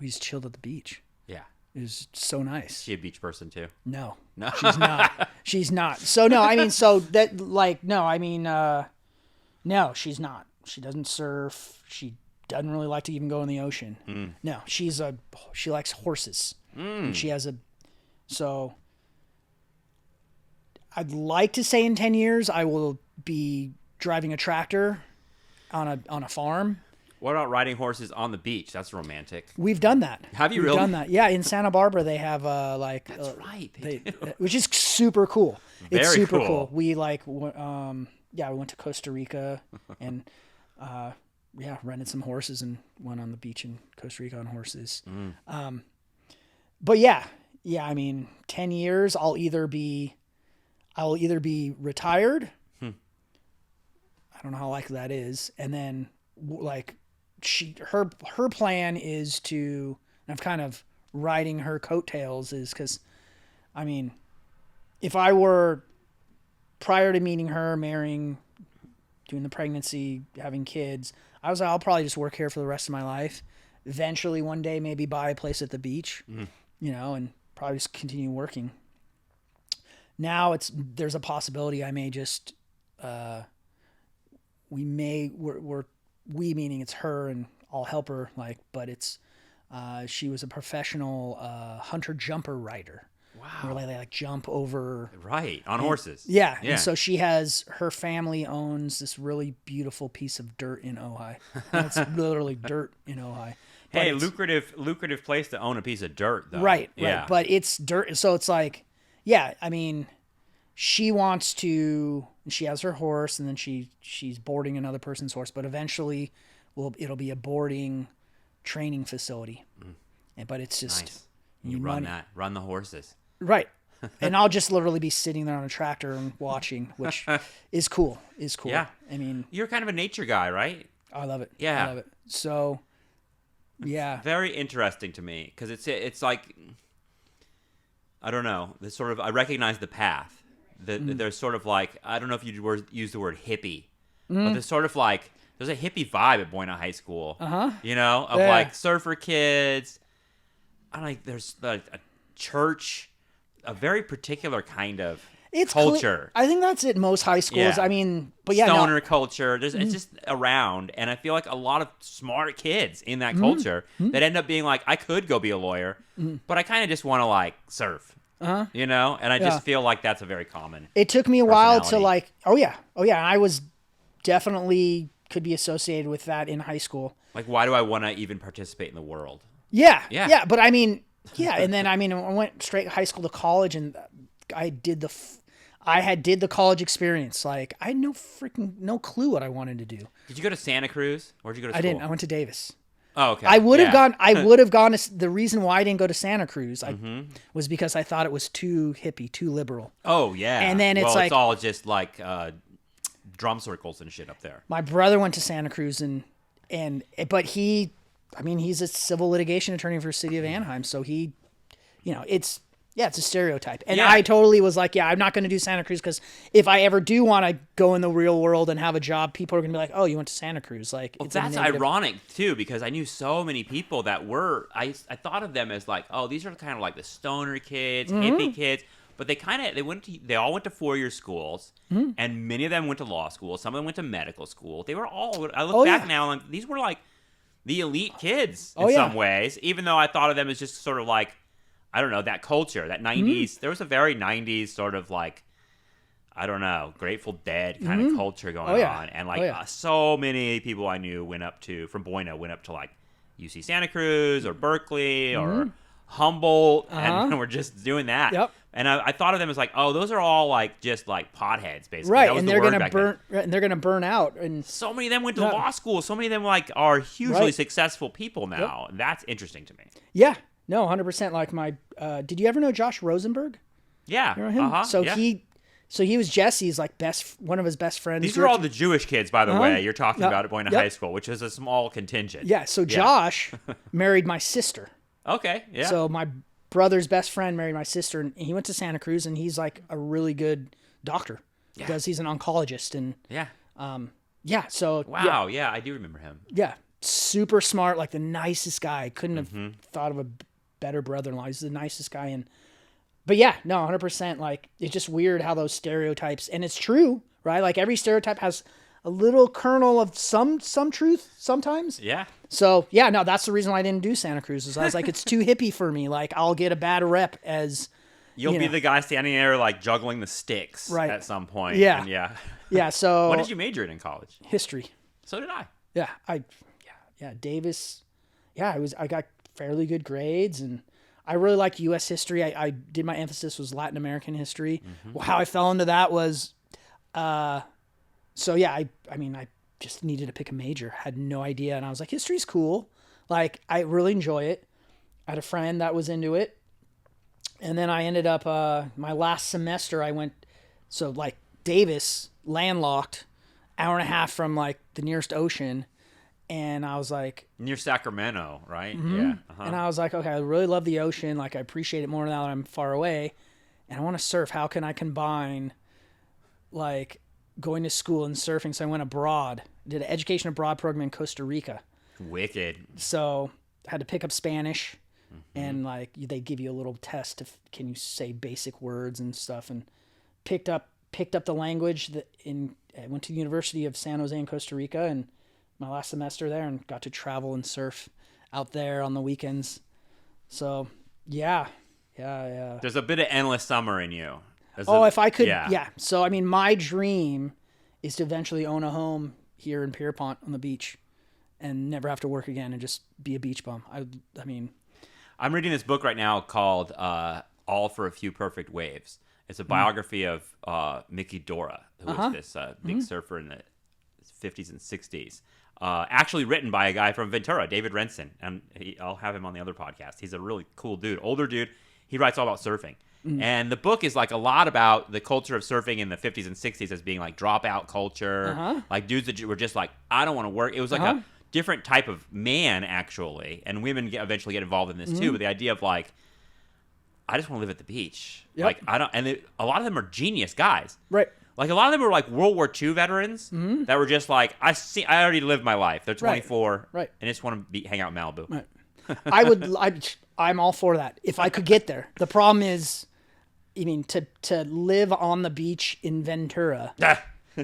A: we just chilled at the beach.
B: Yeah.
A: It was so nice.
B: Is she a beach person too?
A: No, she's not. She's not. So no, I mean, so that like, no, I mean, no, she's not. She doesn't surf. She doesn't really like to even go in the ocean. No, she likes horses. And she has so I'd like to say in 10 years, I will be driving a tractor on a farm.
B: What about riding horses on the beach? That's romantic.
A: We've done that.
B: Have you
A: We've
B: really?
A: done that. Yeah, in Santa Barbara they have
B: That's right. They do.
A: which is super cool. It's
B: Very
A: super
B: cool.
A: cool. We like we went to Costa Rica and rented some horses and went on the beach in Costa Rica on horses. But yeah, I mean, 10 years I'll either be retired. I don't know how likely that is, and then like her plan is to, and I'm kind of riding her coattails, is because, I mean, if I were prior to meeting her, marrying, doing the pregnancy, having kids, I was like, I'll probably just work here for the rest of my life. Eventually, one day, maybe buy a place at the beach, you know, and probably just continue working. Now there's a possibility I may just, we meaning it's her and I'll help her, like, but it's, she was a professional hunter jumper rider.
B: Wow.
A: Where they like jump over.
B: Right. On horses.
A: Yeah. And so her family owns this really beautiful piece of dirt in Ojai. And it's literally dirt in Ojai. But
B: Hey, lucrative place to own a piece of dirt, though.
A: Right.
B: Yeah.
A: But it's dirt. So it's like, yeah, I mean, she wants to, she has her horse and then she's boarding another person's horse, but eventually it'll be a boarding training facility. But it's just,
B: nice. You run the horses.
A: Right. And I'll just literally be sitting there on a tractor and watching, which is cool.
B: Yeah.
A: I mean,
B: you're kind of a nature guy, right?
A: I love it.
B: Yeah.
A: I love it. So, yeah.
B: Very interesting to me because it's like, I don't know. This sort of, I recognize the path. There's sort of like, I don't know if you use the word hippie, but there's sort of like, there's a hippie vibe at Bamieh High School. You know, of like surfer kids. I like, there's a church, a very particular kind of culture.
A: I think that's at most high schools.
B: Yeah.
A: I mean, but yeah,
B: stoner culture. It's just around, and I feel like a lot of smart kids in that culture that end up being like, I could go be a lawyer, but I kind of just want to like surf. You know, and I just feel like that's a very common.
A: It took me a while to like. Oh yeah. I was definitely could be associated with that in high school.
B: Like, why do I want to even participate in the world?
A: Yeah. But I mean, and then I went straight high school to college, and I did the college experience. Like, I had no clue what I wanted to do.
B: Did you go to Santa Cruz, or did you go to school?
A: I didn't. I went to Davis.
B: Oh, okay.
A: I would have gone. The reason why I didn't go to Santa Cruz was because I thought it was too hippie, too liberal.
B: Oh yeah.
A: And then it's
B: it's all just like drum circles and shit up there.
A: My brother went to Santa Cruz but he's a civil litigation attorney for the city of Anaheim, so he, you know, it's a stereotype. And I totally was like, I'm not going to do Santa Cruz because if I ever do want to go in the real world and have a job, people are going to be like, oh, you went to Santa Cruz. Like,
B: well, that's ironic too, because I knew so many people that were, I thought of them as like, oh, these are kind of like the stoner kids, hippie kids, but they all went to 4-year schools, and many of them went to law school. Some of them went to medical school. They were all, I look back now, and these were like the elite kids in some ways, even though I thought of them as just sort of like, I don't know, that culture, that 90s. There was a very 90s sort of like, I don't know, Grateful Dead kind of culture going on. And like so many people I knew from Bamieh went up to like UC Santa Cruz or Berkeley or Humboldt, and we're just doing that.
A: Yep.
B: And I thought of them as like, oh, those are all like just like potheads, basically.
A: Right, and they're gonna burn out. And
B: so many of them went to law school. So many of them like are hugely successful people now. And that's interesting to me.
A: Yeah. No, 100%. Like did you ever know Josh Rosenberg?
B: Yeah.
A: You know him? So he was Jesse's like one of his best friends.
B: These are all the Jewish kids, by the way, you're talking about at Bamieh High School, which is a small contingent.
A: Yeah. So Josh married my sister.
B: Okay. Yeah.
A: So my brother's best friend married my sister, and he went to Santa Cruz, and he's like a really good doctor. He's an oncologist, and
B: Yeah.
A: So
B: Wow. Yeah, I do remember him.
A: yeah, super smart, like the nicest guy. Couldn't have thought of a better brother-in-law. He's the nicest guy, but yeah, no, 100%. Like, it's just weird how those stereotypes, and it's true, right? Like, every stereotype has a little kernel of some truth sometimes.
B: Yeah.
A: So yeah, no, that's the reason why I didn't do Santa Cruz. Is I was like, it's too hippie for me. Like, I'll get a bad rep as
B: You'll be the guy standing there like juggling the sticks at some point.
A: Yeah.
B: And yeah.
A: Yeah. So
B: what did you major in college?
A: History.
B: So did I.
A: Yeah. Davis. Yeah, I got fairly good grades, and I really liked U.S. history. I did, my emphasis was Latin American history. Well, how I fell into that was, so yeah, I mean, I just needed to pick a major. Had no idea, and I was like, history's cool. Like, I really enjoy it. I had a friend that was into it, and then I ended up my last semester. I went, so like Davis, landlocked, hour and a half from like the nearest ocean. And I was like...
B: Near Sacramento, right? Yeah.
A: And I was like, okay, I really love the ocean. Like, I appreciate it more now that I'm far away. And I want to surf. How can I combine, like, going to school and surfing? So I went abroad. Did an education abroad program in Costa Rica.
B: Wicked.
A: So I had to pick up Spanish. And, like, they give you a little test of, can you say basic words and stuff. And picked up the language. I went to the University of San Jose in Costa Rica, and my last semester there, and got to travel and surf out there on the weekends. So yeah.
B: There's a bit of endless summer in you.
A: If I could, yeah. So I mean, my dream is to eventually own a home here in Pierpont on the beach, and never have to work again, and just be a beach bum. I mean,
B: I'm reading this book right now called "All for a Few Perfect Waves." It's a biography of Mickey Dora, who was this big surfer in the 50s and 60s. Actually written by a guy from Ventura, David Renson, and I'll have him on the other podcast. He's a really cool dude, older dude. He writes all about surfing. And the book is like a lot about the culture of surfing in the 50s and 60s as being like dropout culture, like dudes that were just like, I don't want to work. It was like a different type of man, actually, and women eventually get involved in this too, but the idea of like, I just want to live at the beach.
A: Yep.
B: Like, I don't, and a lot of them are genius guys.
A: right.
B: Like, a lot of them were, like, World War II veterans that were just like, I already lived my life. They're 24,
A: Right.
B: and just want to hang out in Malibu.
A: Right. I'm all for that if I could get there. The problem is, I mean, to live on the beach in Ventura,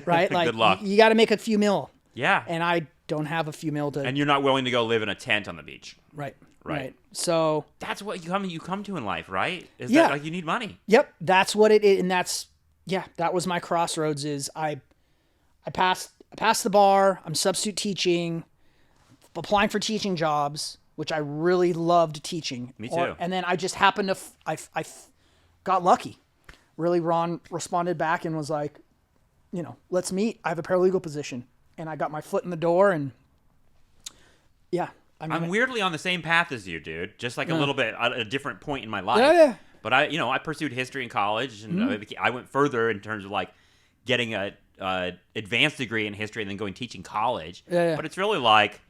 A: right? Like,
B: good luck.
A: You got to make a few mil.
B: Yeah.
A: And I don't have a few mil to.
B: And you're not willing to go live in a tent on the beach.
A: Right. So
B: that's what you come to in life, right?
A: Yeah.
B: That, like, you need money.
A: Yep. That's what it is, and that was my crossroads. Is I passed the bar. I'm substitute teaching, applying for teaching jobs, which I really loved teaching.
B: Me too.
A: And then I just happened to I got lucky. Really, Ron responded back and was like, let's meet. I have a paralegal position, and I got my foot in the door, and yeah. I mean,
B: I'm weirdly on the same path as you, dude. Just like a little bit at a different point in my life.
A: Yeah.
B: But I pursued history in college, and I went further in terms of like getting a advanced degree in history and then going teaching college.
A: Yeah.
B: But it's really like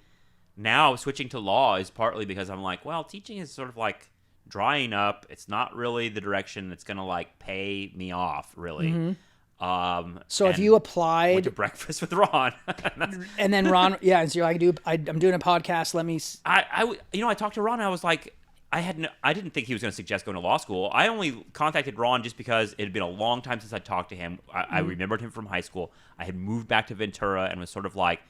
B: now switching to law is partly because I'm like, well, teaching is sort of like drying up. It's not really the direction that's going to like pay me off, really.
A: So if you applied,
B: went to breakfast with Ron,
A: and then Ron, and so I'm doing a podcast. Let me.
B: I talked to Ron. And I was like, I didn't think he was going to suggest going to law school. I only contacted Ron just because it had been a long time since I talked to him. I remembered him from high school. I had moved back to Ventura and was sort of like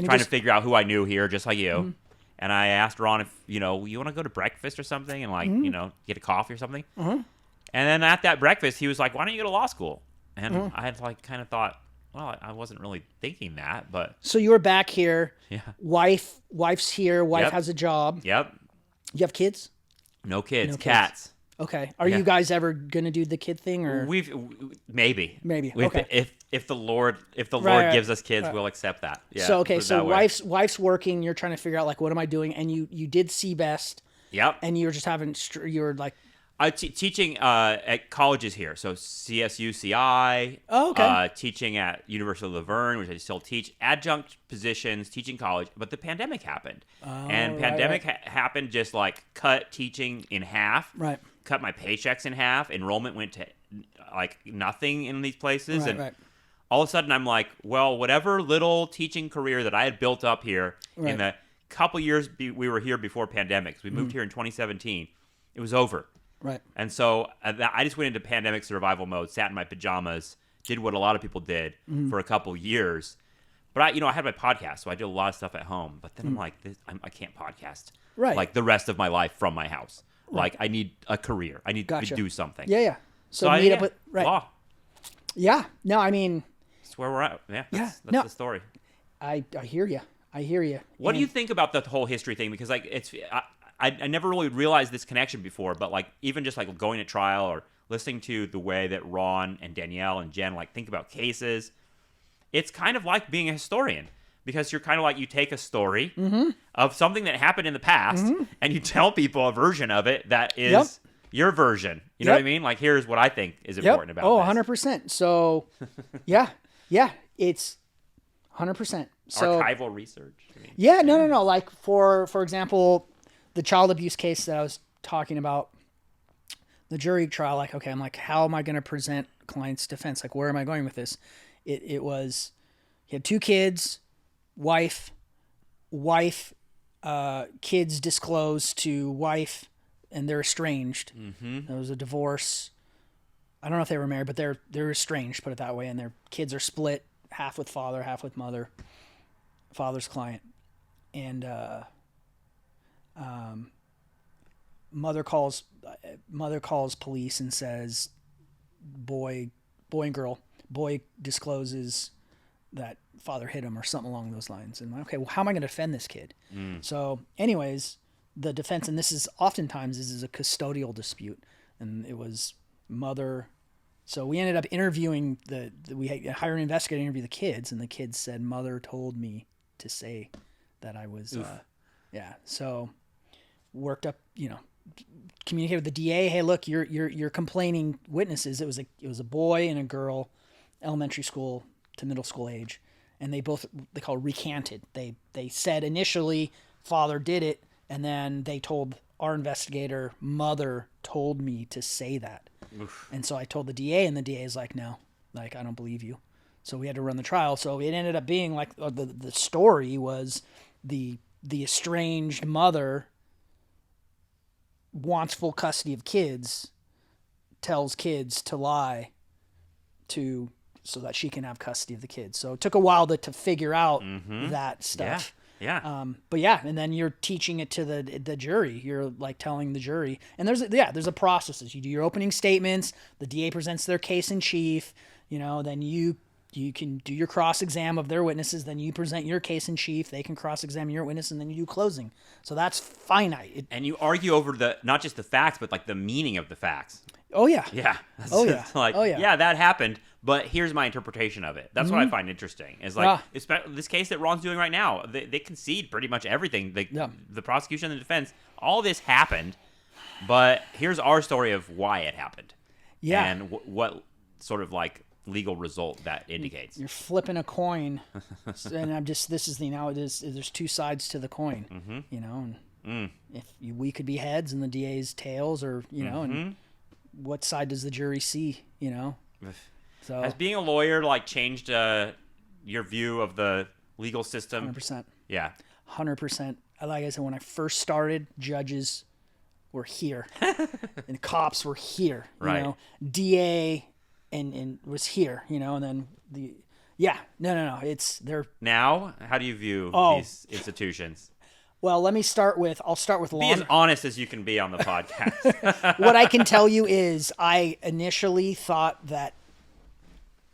B: trying to figure out who I knew here, just like you. And I asked Ron if you want to go to breakfast or something and like get a coffee or something. And then at that breakfast, he was like, "Why don't you go to law school?" And I had like kind of thought, well, I wasn't really thinking that, but
A: so you were back here.
B: Yeah.
A: Wife's here. Wife
B: Yep.
A: has a job.
B: Yep.
A: You have kids?
B: No kids.
A: No kids.
B: Cats.
A: Okay. Are you guys ever gonna do the kid thing, or
B: Maybe.
A: Okay.
B: If the Lord
A: Right.
B: gives us kids, we'll accept that. Yeah.
A: So
B: put it
A: so
B: that way.
A: wife's working. You're trying to figure out like, what am I doing? And you did Seabest.
B: Yep.
A: And you were just you were like.
B: Teaching at colleges here, so CSUCI.
A: Oh, okay.
B: Teaching at University of Laverne, which I still teach. Adjunct positions, teaching college. But the pandemic happened. And pandemic happened, just like cut teaching in half.
A: Right.
B: Cut my paychecks in half. Enrollment went to like nothing in these places.
A: Right,
B: And
A: right.
B: all of a sudden I'm like, well, whatever little teaching career that I had built up here in the couple years we were here before pandemics, we moved here in 2017, it was over.
A: Right.
B: And so I just went into pandemic survival mode, sat in my pajamas, did what a lot of people did for a couple years. But I had my podcast, so I did a lot of stuff at home. But then I'm like, I can't podcast like the rest of my life from my house. Right. Like I need a career. I need to do something.
A: Yeah, yeah. So meet up with
B: law.
A: Yeah. No, I mean,
B: that's where we're at. Yeah. That's the story.
A: I hear you. I hear you.
B: What do you think about the whole history thing? Because like I never really realized this connection before, but like even just like going to trial or listening to the way that Ron and Danielle and Jen like think about cases, it's kind of like being a historian, because you're kind of like, you take a story of something that happened in the past and you tell people a version of it that is your version. You know what I mean? Like, here's what I think is important about this.
A: 100%. So, yeah, it's 100%. So,
B: archival research. I mean,
A: no. Like for example, the child abuse case that I was talking about, the jury trial. Like, okay, I'm like, how am I going to present client's defense? Like, where am I going with this? It was, he had 2 kids, wife, kids disclosed to wife, and they're estranged. There was a divorce. I don't know if they were married, but they're estranged, put it that way, and their kids are split, half with father, half with mother, father's client. And mother calls police and says, boy and girl, boy discloses that father hit him or something along those lines. And okay, well, how am I going to defend this kid? So anyways, the defense, and this is oftentimes this is a custodial dispute, and it was mother. So we ended up interviewing we hired an investigator to interview the kids, and the kids said, mother told me to say that I was, so worked up, communicated with the DA. Hey, look, you're complaining witnesses. It was a boy and a girl, elementary school to middle school age, and they call recanted. They said initially father did it, and then they told our investigator, mother told me to say that. Oof. And so I told the DA, and the DA is like, no, like, I don't believe you. So we had to run the trial. So it ended up being like the story was the estranged mother wants full custody of kids, tells kids to lie so that she can have custody of the kids. So it took a while to figure out that stuff.
B: Yeah.
A: But yeah, and then you're teaching it to the jury. You're like telling the jury, and there's a process. You do your opening statements. The DA presents their case in chief. Then you can do your cross exam of their witnesses. Then you present your case in chief. They can cross examine your witness, and then you do closing. So that's finite.
B: And you argue over not just the facts, but like the meaning of the facts.
A: Oh yeah.
B: Yeah.
A: Yeah,
B: that happened, but here's my interpretation of it. That's what I find interesting. Is like this case that Ron's doing right now. They concede pretty much everything. The prosecution and the defense, all this happened, but here's our story of why it happened.
A: Yeah.
B: And what sort of like legal result that indicates.
A: You're flipping a coin, and there's 2 sides to the coin. And if we could be heads and the DA's tails, or and what side does the jury see? So
B: has being a lawyer like changed your view of the legal system?
A: 100%.
B: Yeah,
A: 100%. Like I said, when I first started, judges were here, and cops were here.
B: Right.
A: DA and was here. And then no. It's there
B: now. How do you view these institutions?
A: Well, I'll start with
B: Be as honest as you can be on the podcast.
A: What I can tell you is I initially thought that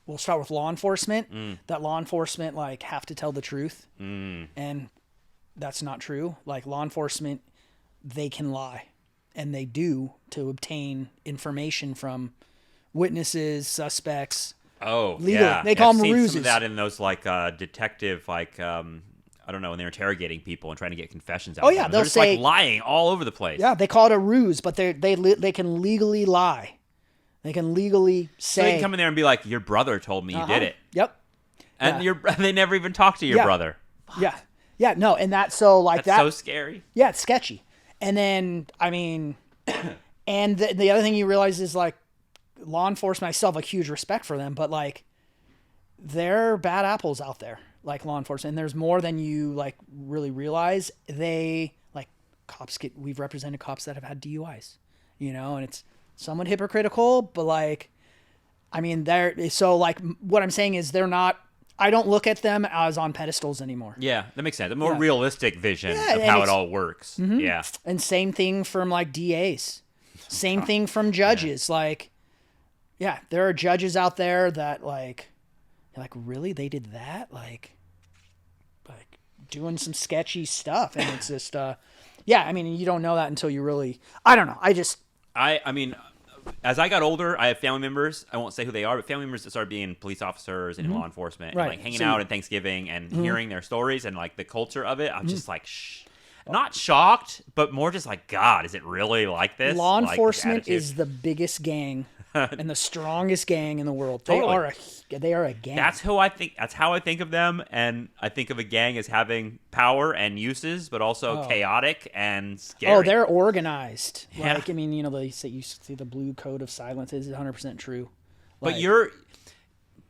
A: we'll start with law enforcement, that law enforcement like have to tell the truth. And that's not true. Like law enforcement, they can lie, and they do, to obtain information from witnesses, suspects.
B: Oh,
A: legal.
B: Yeah.
A: They call
B: I've
A: them
B: seen
A: ruses.
B: Some of that in those like detective I don't know, when they're interrogating people and trying to get confessions out.
A: Oh yeah,
B: of them.
A: they'll
B: They're just
A: say
B: like lying all over the place.
A: Yeah, they call it a ruse, but they can legally lie. They can legally say.
B: So they can come in there and be like, "Your brother told me you did it."
A: Yep.
B: And they never even talk to your brother.
A: Yeah. No, and that's so
B: scary.
A: Yeah, it's sketchy. And then and the other thing you realize is like law enforcement, I still have a huge respect for them, but like there are bad apples out there, like law enforcement, and there's more than you like really realize. They like we've represented cops that have had DUIs, and it's somewhat hypocritical, but like, I mean, so like what I'm saying is they're not, I don't look at them as on pedestals anymore.
B: Yeah, that makes sense. A more realistic vision of how it all works.
A: Mm-hmm.
B: Yeah.
A: And same thing from like DAs. Same thing from judges. Yeah. Like, yeah, there are judges out there that like really? They did that? Like doing some sketchy stuff. And it's just, yeah, I mean, you don't know that until you really, I don't know.
B: I mean, as I got older, I have family members. I won't say who they are, but family members that started being police officers and in law enforcement, and like hanging out at Thanksgiving and hearing their stories and like the culture of it. I'm just like, not shocked, but more just like, God, is it really like this?
A: Law enforcement is the biggest gang and the strongest gang in the world. They are a gang.
B: That's how I think of them, and I think of a gang as having power and uses, but also chaotic and scary.
A: Oh, they're organized.
B: Yeah.
A: Like, I mean, they say you see the blue code of silence is 100% true.
B: But you're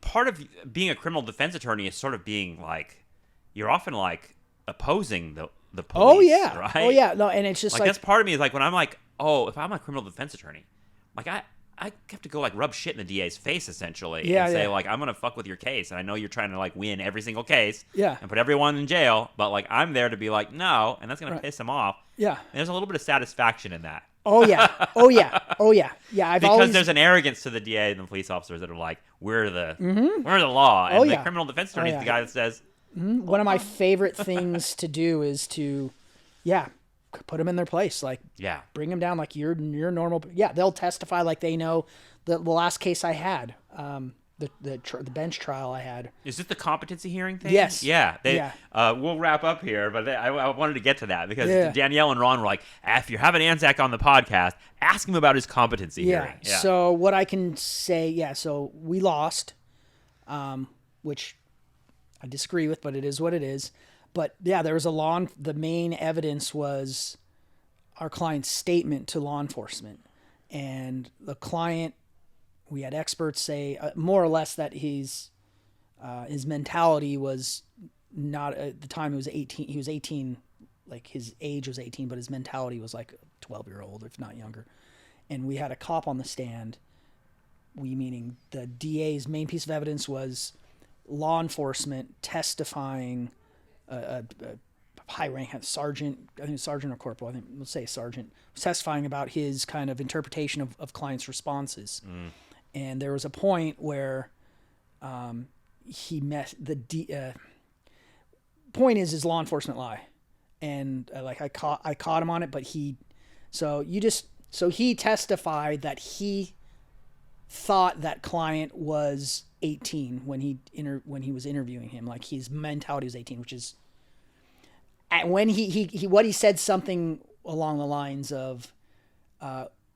B: part of being a criminal defense attorney is sort of being like, you're often like opposing the police.
A: Oh yeah,
B: right?
A: Oh yeah. No, and it's just like
B: that's part of me is like when I'm like, oh, if I'm a criminal defense attorney, like I have to go like rub shit in the DA's face essentially and say like, I'm gonna fuck with your case, and I know you're trying to like win every single case, and put everyone in jail, but like I'm there to be like, no, and that's gonna piss him off. Yeah, and there's a little bit of satisfaction in that.
A: Oh yeah, oh yeah, oh yeah, yeah.
B: Because there's an arrogance to the DA and the police officers that are like, we're the law, and the criminal defense attorney is the guy that says.
A: One of my favorite things to do is to, put them in their place. Like, bring them down like you're normal. Yeah, they'll testify like they know. The last case I had, the bench trial I had.
B: Is this the competency hearing thing?
A: Yes.
B: Yeah. We'll wrap up here, but I wanted to get to that because Danielle and Ron were like, if you're having Anzac on the podcast, ask him about his competency hearing. Yeah.
A: So what I can say, so we lost, which I disagree with, but it is what it is. But yeah, there was the main evidence was our client's statement to law enforcement, and the client, we had experts say more or less that his mentality was not, at the time he was 18, like his age was 18, but his mentality was like a 12-year-old, if not younger. And we had a cop on the stand, meaning the DA's main piece of evidence was law enforcement testifying, a high rank sergeant, I think sergeant or corporal, I think we'll say sergeant, was testifying about his kind of interpretation of clients' responses. And there was a point where he met point is law enforcement lie, and I caught him on it, but he testified that he thought that client was 18 when he was interviewing him, like his mentality was 18, which is when he said something along the lines of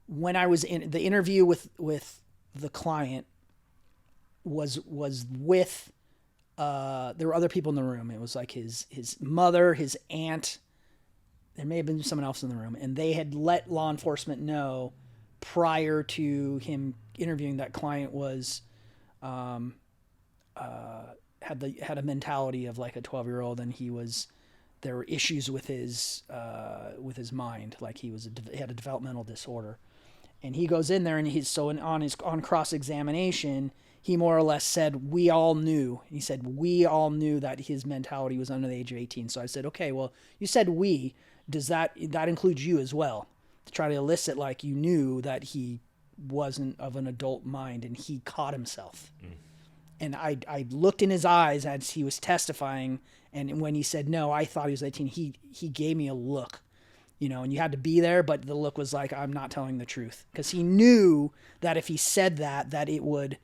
A: when I was in the interview with the client was with there were other people in the room. It was like his mother, his aunt, there may have been someone else in the room, and they had let law enforcement know prior to him interviewing that client was had a mentality of like a 12-year-old, and there were issues with his mind, like he had a developmental disorder. And he goes in there, and on cross-examination, he more or less said, we all knew. He said, we all knew that his mentality was under the age of 18. So I said, okay, well, you said we. Does that include you as well? To try to elicit, like, you knew that he wasn't of an adult mind, and he caught himself. And I looked in his eyes as he was testifying, and when he said, no, I thought he was 18, he gave me a look. And you had to be there, but the look was like, I'm not telling the truth. Because he knew that if he said that it would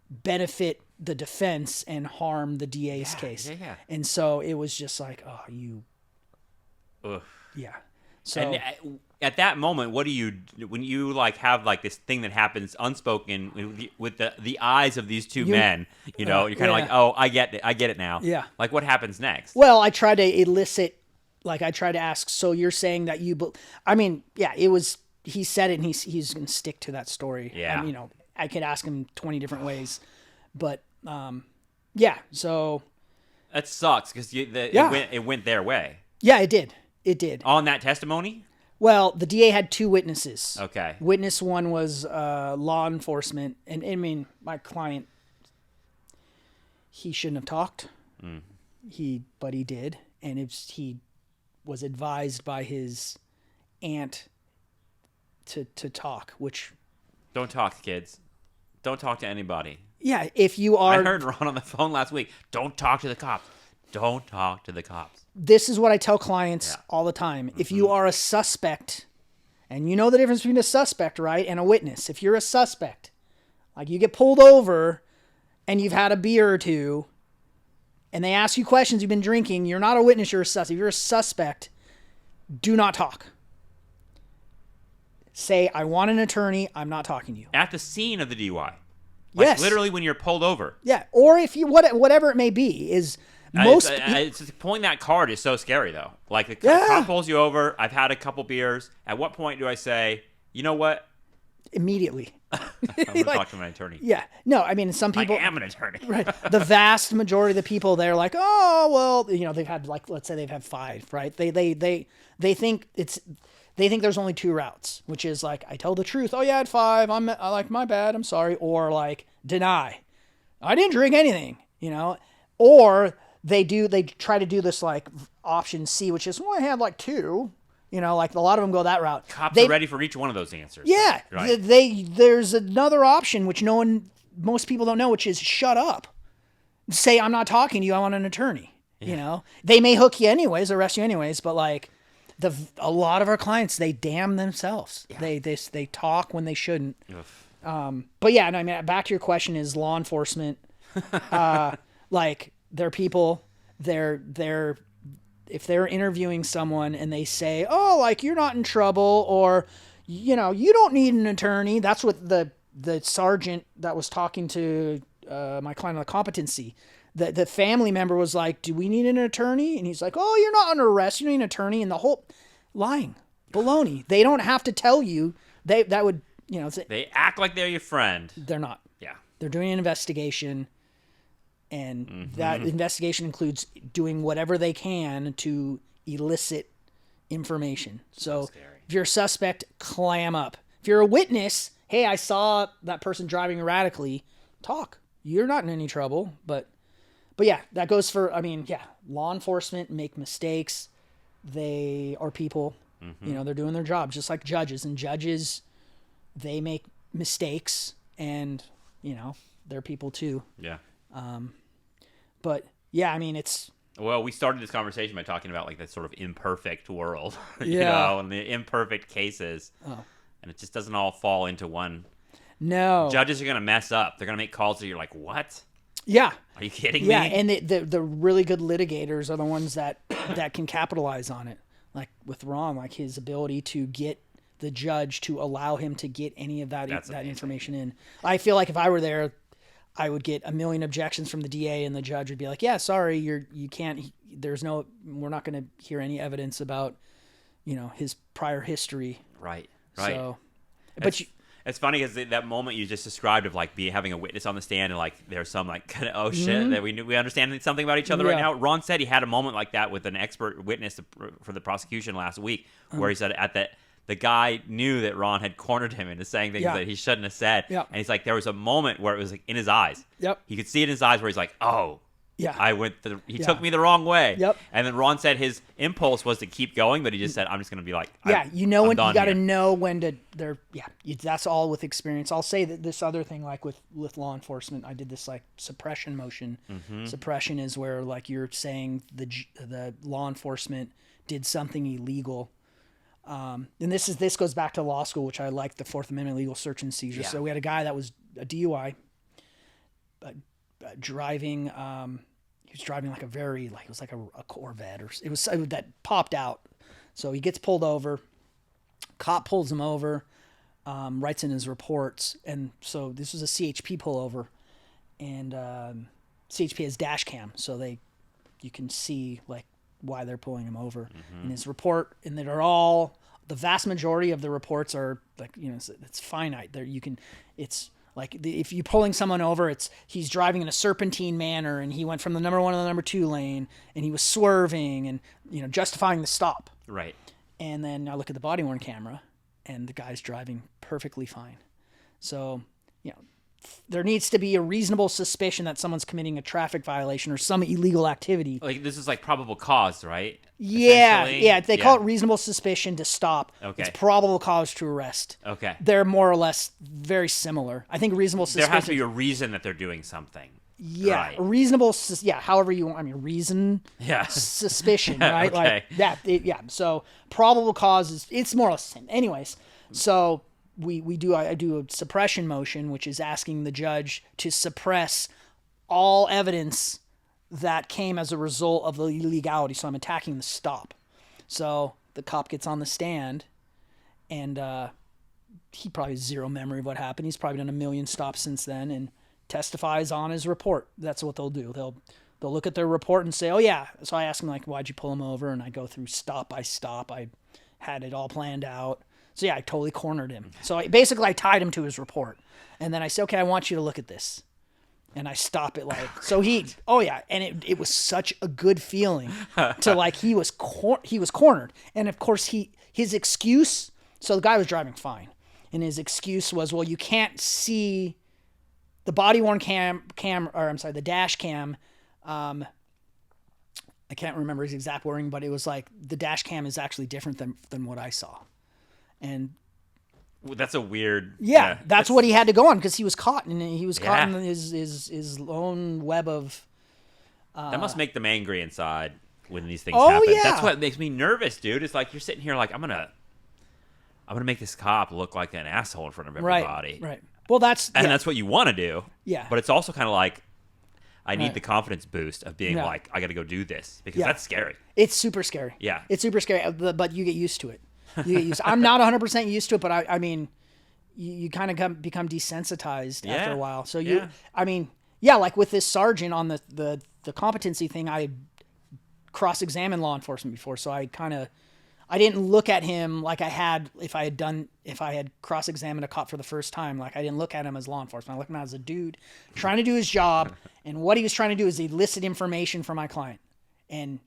A: benefit the defense and harm the DA's case. Yeah. And so it was just like, oh, you...
B: Ugh.
A: Yeah. So...
B: And at that moment, what do you... When you, like, have, like, this thing that happens unspoken with the eyes of these two men, you're kind of like, oh, I get it now. Yeah. Like, what happens next?
A: Well, I tried to elicit... Like, I tried to ask, so you're saying that you... I mean, yeah, it was... He said it, and he's going to stick to that story.
B: Yeah.
A: I could ask him 20 different ways, but yeah. So
B: that sucks because it went their way.
A: Yeah, it did. It did.
B: On that testimony?
A: Well, the DA had 2 witnesses.
B: Okay.
A: Witness 1 was law enforcement. And I mean, my client, he shouldn't have talked. But he did. And he was advised by his aunt to talk, which...
B: Don't talk, kids. Don't talk to anybody.
A: Yeah, if you are...
B: I heard Ron on the phone last week. Don't talk to the cops. Don't talk to the cops.
A: This is what I tell clients all the time. If you are a suspect, and you know the difference between a suspect, right, and a witness. If you're a suspect, like you get pulled over and you've had a beer or two, and they ask you questions, you've been drinking, you're not a witness, you're a suspect. If you're a suspect, do not talk. Say, I want an attorney, I'm not talking to you.
B: At the scene of the DUI.
A: Yes.
B: Literally when you're pulled over.
A: Yeah, or if you, whatever it may be, is...
B: It's pulling that card is so scary though. Like the cop pulls you over. I've had a couple beers. At what point do I say, you know what?
A: Immediately.
B: I'm going to talk to my attorney.
A: Yeah. No, I mean, some people...
B: I am an attorney.
A: Right. The vast majority of the people, they're like, oh, well, you know, they've had like, let's say they've had 5, right? They think they think there's only 2 routes, which is like, I tell the truth. Oh yeah, I had 5. I'm like, my bad. I'm sorry. Or like deny. I didn't drink anything, you know, or they try to do this like option C, which is, well, I had like 2, you know, like a lot of them go that route.
B: Cops are ready for each one of those answers.
A: Yeah.
B: Right.
A: There's another option, which most people don't know, which is shut up. Say, I'm not talking to you. I want an attorney. Yeah. You know, they may hook you anyways, arrest you anyways, but like a lot of our clients, they damn themselves. Yeah. They talk when they shouldn't. But yeah, no, I mean, back to your question is law enforcement, like they're people, if they're interviewing someone and they say, oh, like you're not in trouble, or, you know, you don't need an attorney. That's what the sergeant that was talking to my client on the competency, the family member was like, do we need an attorney? And he's like, oh, you're not under arrest. You don't need an attorney. And the whole lying, baloney. They don't have to tell you. That would, you know.
B: They act like they're your friend.
A: They're not.
B: Yeah.
A: They're doing an investigation. And that investigation includes doing whatever they can to elicit information. So if you're a suspect, clam up. If you're a witness, hey, I saw that person driving erratically, talk. You're not in any trouble. But yeah, that goes for, I mean, yeah, law enforcement make mistakes. They are people. You know, they're doing their job just like judges. And judges, they make mistakes. And, you know, they're people too.
B: Yeah.
A: But yeah, I mean, it's...
B: Well, we started this conversation by talking about like that sort of imperfect world, you know, and the imperfect cases. Oh. And it just doesn't all fall into one.
A: No.
B: Judges are going to mess up. They're going to make calls that you're like, what?
A: Yeah.
B: Are you kidding me?
A: Yeah, and the really good litigators are the ones that can capitalize on it. Like with Ron, like his ability to get the judge to allow him to get any of that information in. I feel like if I were there, I would get a million objections from the DA, and the judge would be like, yeah, sorry, you can't, we're not going to hear any evidence about, you know, his prior history.
B: Right.
A: So,
B: it's funny because that moment you just described of like having a witness on the stand and like there's some like kind of, oh shit, that we understand something about each other right now. Ron said he had a moment like that with an expert witness for the prosecution last week where he said the guy knew that Ron had cornered him into saying things that he shouldn't have said. Yep. And he's like, there was a moment where it was like in his eyes.
A: Yep.
B: He could see it in his eyes where he's like, oh,
A: yeah,
B: he took me the wrong way.
A: Yep.
B: And then Ron said his impulse was to keep going, but he just said, I'm just going to be like,
A: you know, when you got to know when to, that's all with experience. I'll say that this other thing, like with law enforcement, I did this like suppression motion. Suppression is where like you're saying the law enforcement did something illegal. And this goes back to law school, which I like, the Fourth Amendment legal search and seizure. Yeah. So we had a guy that was a DUI, driving. He was driving like it was like a Corvette, or it was that popped out. So he gets pulled over. Cop pulls him over, writes in his reports, and so this was a CHP pullover, and CHP has dash cam, so you can see like why they're pulling him over. In his report, and the vast majority of the reports are like, you know, it's finite. It's Like if you're pulling someone over, he's driving in a serpentine manner, and he went from the number 1 to the number 2 lane, and he was swerving, and justifying the stop.
B: Right.
A: And then I look at the body worn camera, and the guy's driving perfectly fine. So there needs to be a reasonable suspicion that someone's committing a traffic violation or some illegal activity.
B: Like this is like probable cause, right?
A: Yeah. They call it reasonable suspicion to stop.
B: Okay.
A: It's probable cause to arrest.
B: Okay.
A: They're more or less very similar. I think reasonable suspicion.
B: There has to be a reason that they're doing something.
A: Yeah,
B: right.
A: Reasonable. However you want. I mean, reason.
B: Yeah.
A: Suspicion, right?
B: Okay.
A: Like that. Yeah. So probable cause it's more or less the same. Anyways, so I do a suppression motion, which is asking the judge to suppress all evidence that came as a result of the illegality. So I'm attacking the stop. So the cop gets on the stand, and he probably has zero memory of what happened. He's probably done a million stops since then, and testifies on his report. That's what they'll do. They'll look at their report and say, oh yeah. So I ask him, like, why'd you pull him over? And I go through stop by stop. I had it all planned out. So yeah, I totally cornered him. So I tied him to his report. And then I say, okay, I want you to look at this. And I stop it and it was such a good feeling to like, he was cornered. And of course his excuse, so the guy was driving fine. And his excuse was, well, you can't see the body worn the dash cam. I can't remember his exact wording, but it was like the dash cam is actually different than what I saw. And
B: that's a weird.
A: Yeah, that's what he had to go on because he was caught, and he was caught in his own web of.
B: That must make them angry inside when these things happen. Yeah. That's what makes me nervous, dude. It's like you're sitting here like I'm gonna make this cop look like an asshole in front of everybody.
A: Right. Well, that's
B: what you want to do.
A: Yeah.
B: But it's also kind of like I need the confidence boost of being like I got to go do this because that's scary.
A: It's super scary.
B: Yeah.
A: It's super scary, but you get used to it. I'm not 100% used to it, but I mean, you kind of become desensitized after a while. So like with this sergeant on the competency thing, I cross-examined law enforcement before, so I didn't look at him like I had if I had cross-examined a cop for the first time. Like I didn't look at him as law enforcement. I looked at him as a dude trying to do his job, and what he was trying to do is elicit information from my client, and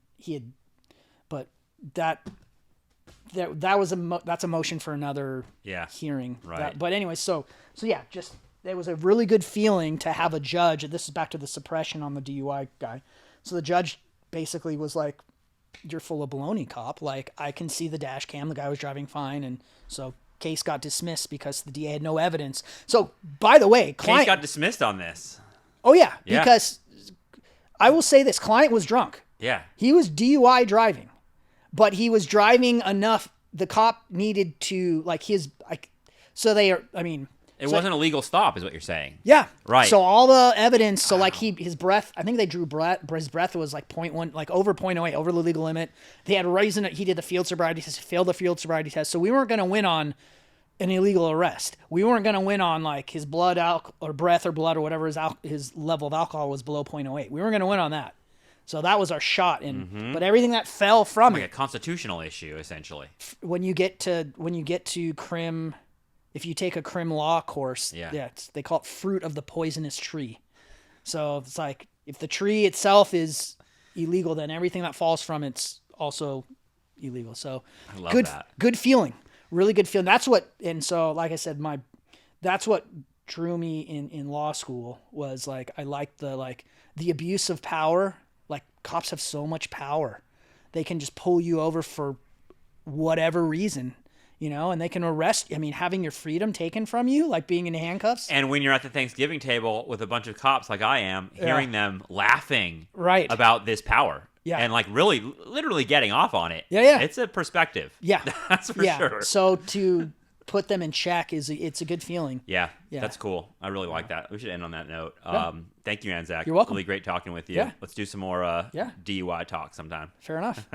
A: that's a motion for another hearing.
B: Right.
A: But anyway, so yeah, just it was a really good feeling to have a judge. This is back to the suppression on the DUI guy. So the judge basically was like, "You're full of baloney, cop. Like I can see the dash cam. The guy was driving fine, and so case got dismissed because the DA had no evidence." So by the way,
B: case got dismissed on this.
A: Oh yeah, because I will say this: client was drunk.
B: Yeah,
A: he was DUI driving. But he was driving enough. The cop needed to
B: it wasn't a legal stop, is what you're saying.
A: Yeah.
B: Right.
A: So all the evidence. So like his breath. I think they drew his breath was like 0.1, like over 0.08, over the legal limit. They had reason. He did the field sobriety test, failed the field sobriety test. So we weren't going to win on an illegal arrest. We weren't going to win on like his blood or breath or blood or whatever his level of alcohol was below 0.08. We weren't going to win on that. So that was our shot, but everything that fell from
B: like a constitutional issue, essentially.
A: When you get to crim, if you take a crim law course, they call it fruit of the poisonous tree. So it's like if the tree itself is illegal, then everything that falls from it's also illegal. So
B: I love that.
A: Good feeling, really good feeling. That's what, and so like I said, that's what drew me in law school was like I liked the abuse of power. Like cops have so much power. They can just pull you over for whatever reason, and they can arrest. I mean, having your freedom taken from you, like being in handcuffs.
B: And when you're at the Thanksgiving table with a bunch of cops like I am, hearing them laughing about this power. Yeah. And like really, literally getting off on it.
A: Yeah.
B: It's a perspective.
A: Yeah.
B: That's for sure.
A: So to put them in check it's a good feeling.
B: Yeah. That's cool. I really like that. We should end on that note. Thank you, Anzac.
A: You're welcome.
B: Really great talking with you.
A: Yeah.
B: Let's do some more DUI talk sometime.
A: Fair enough.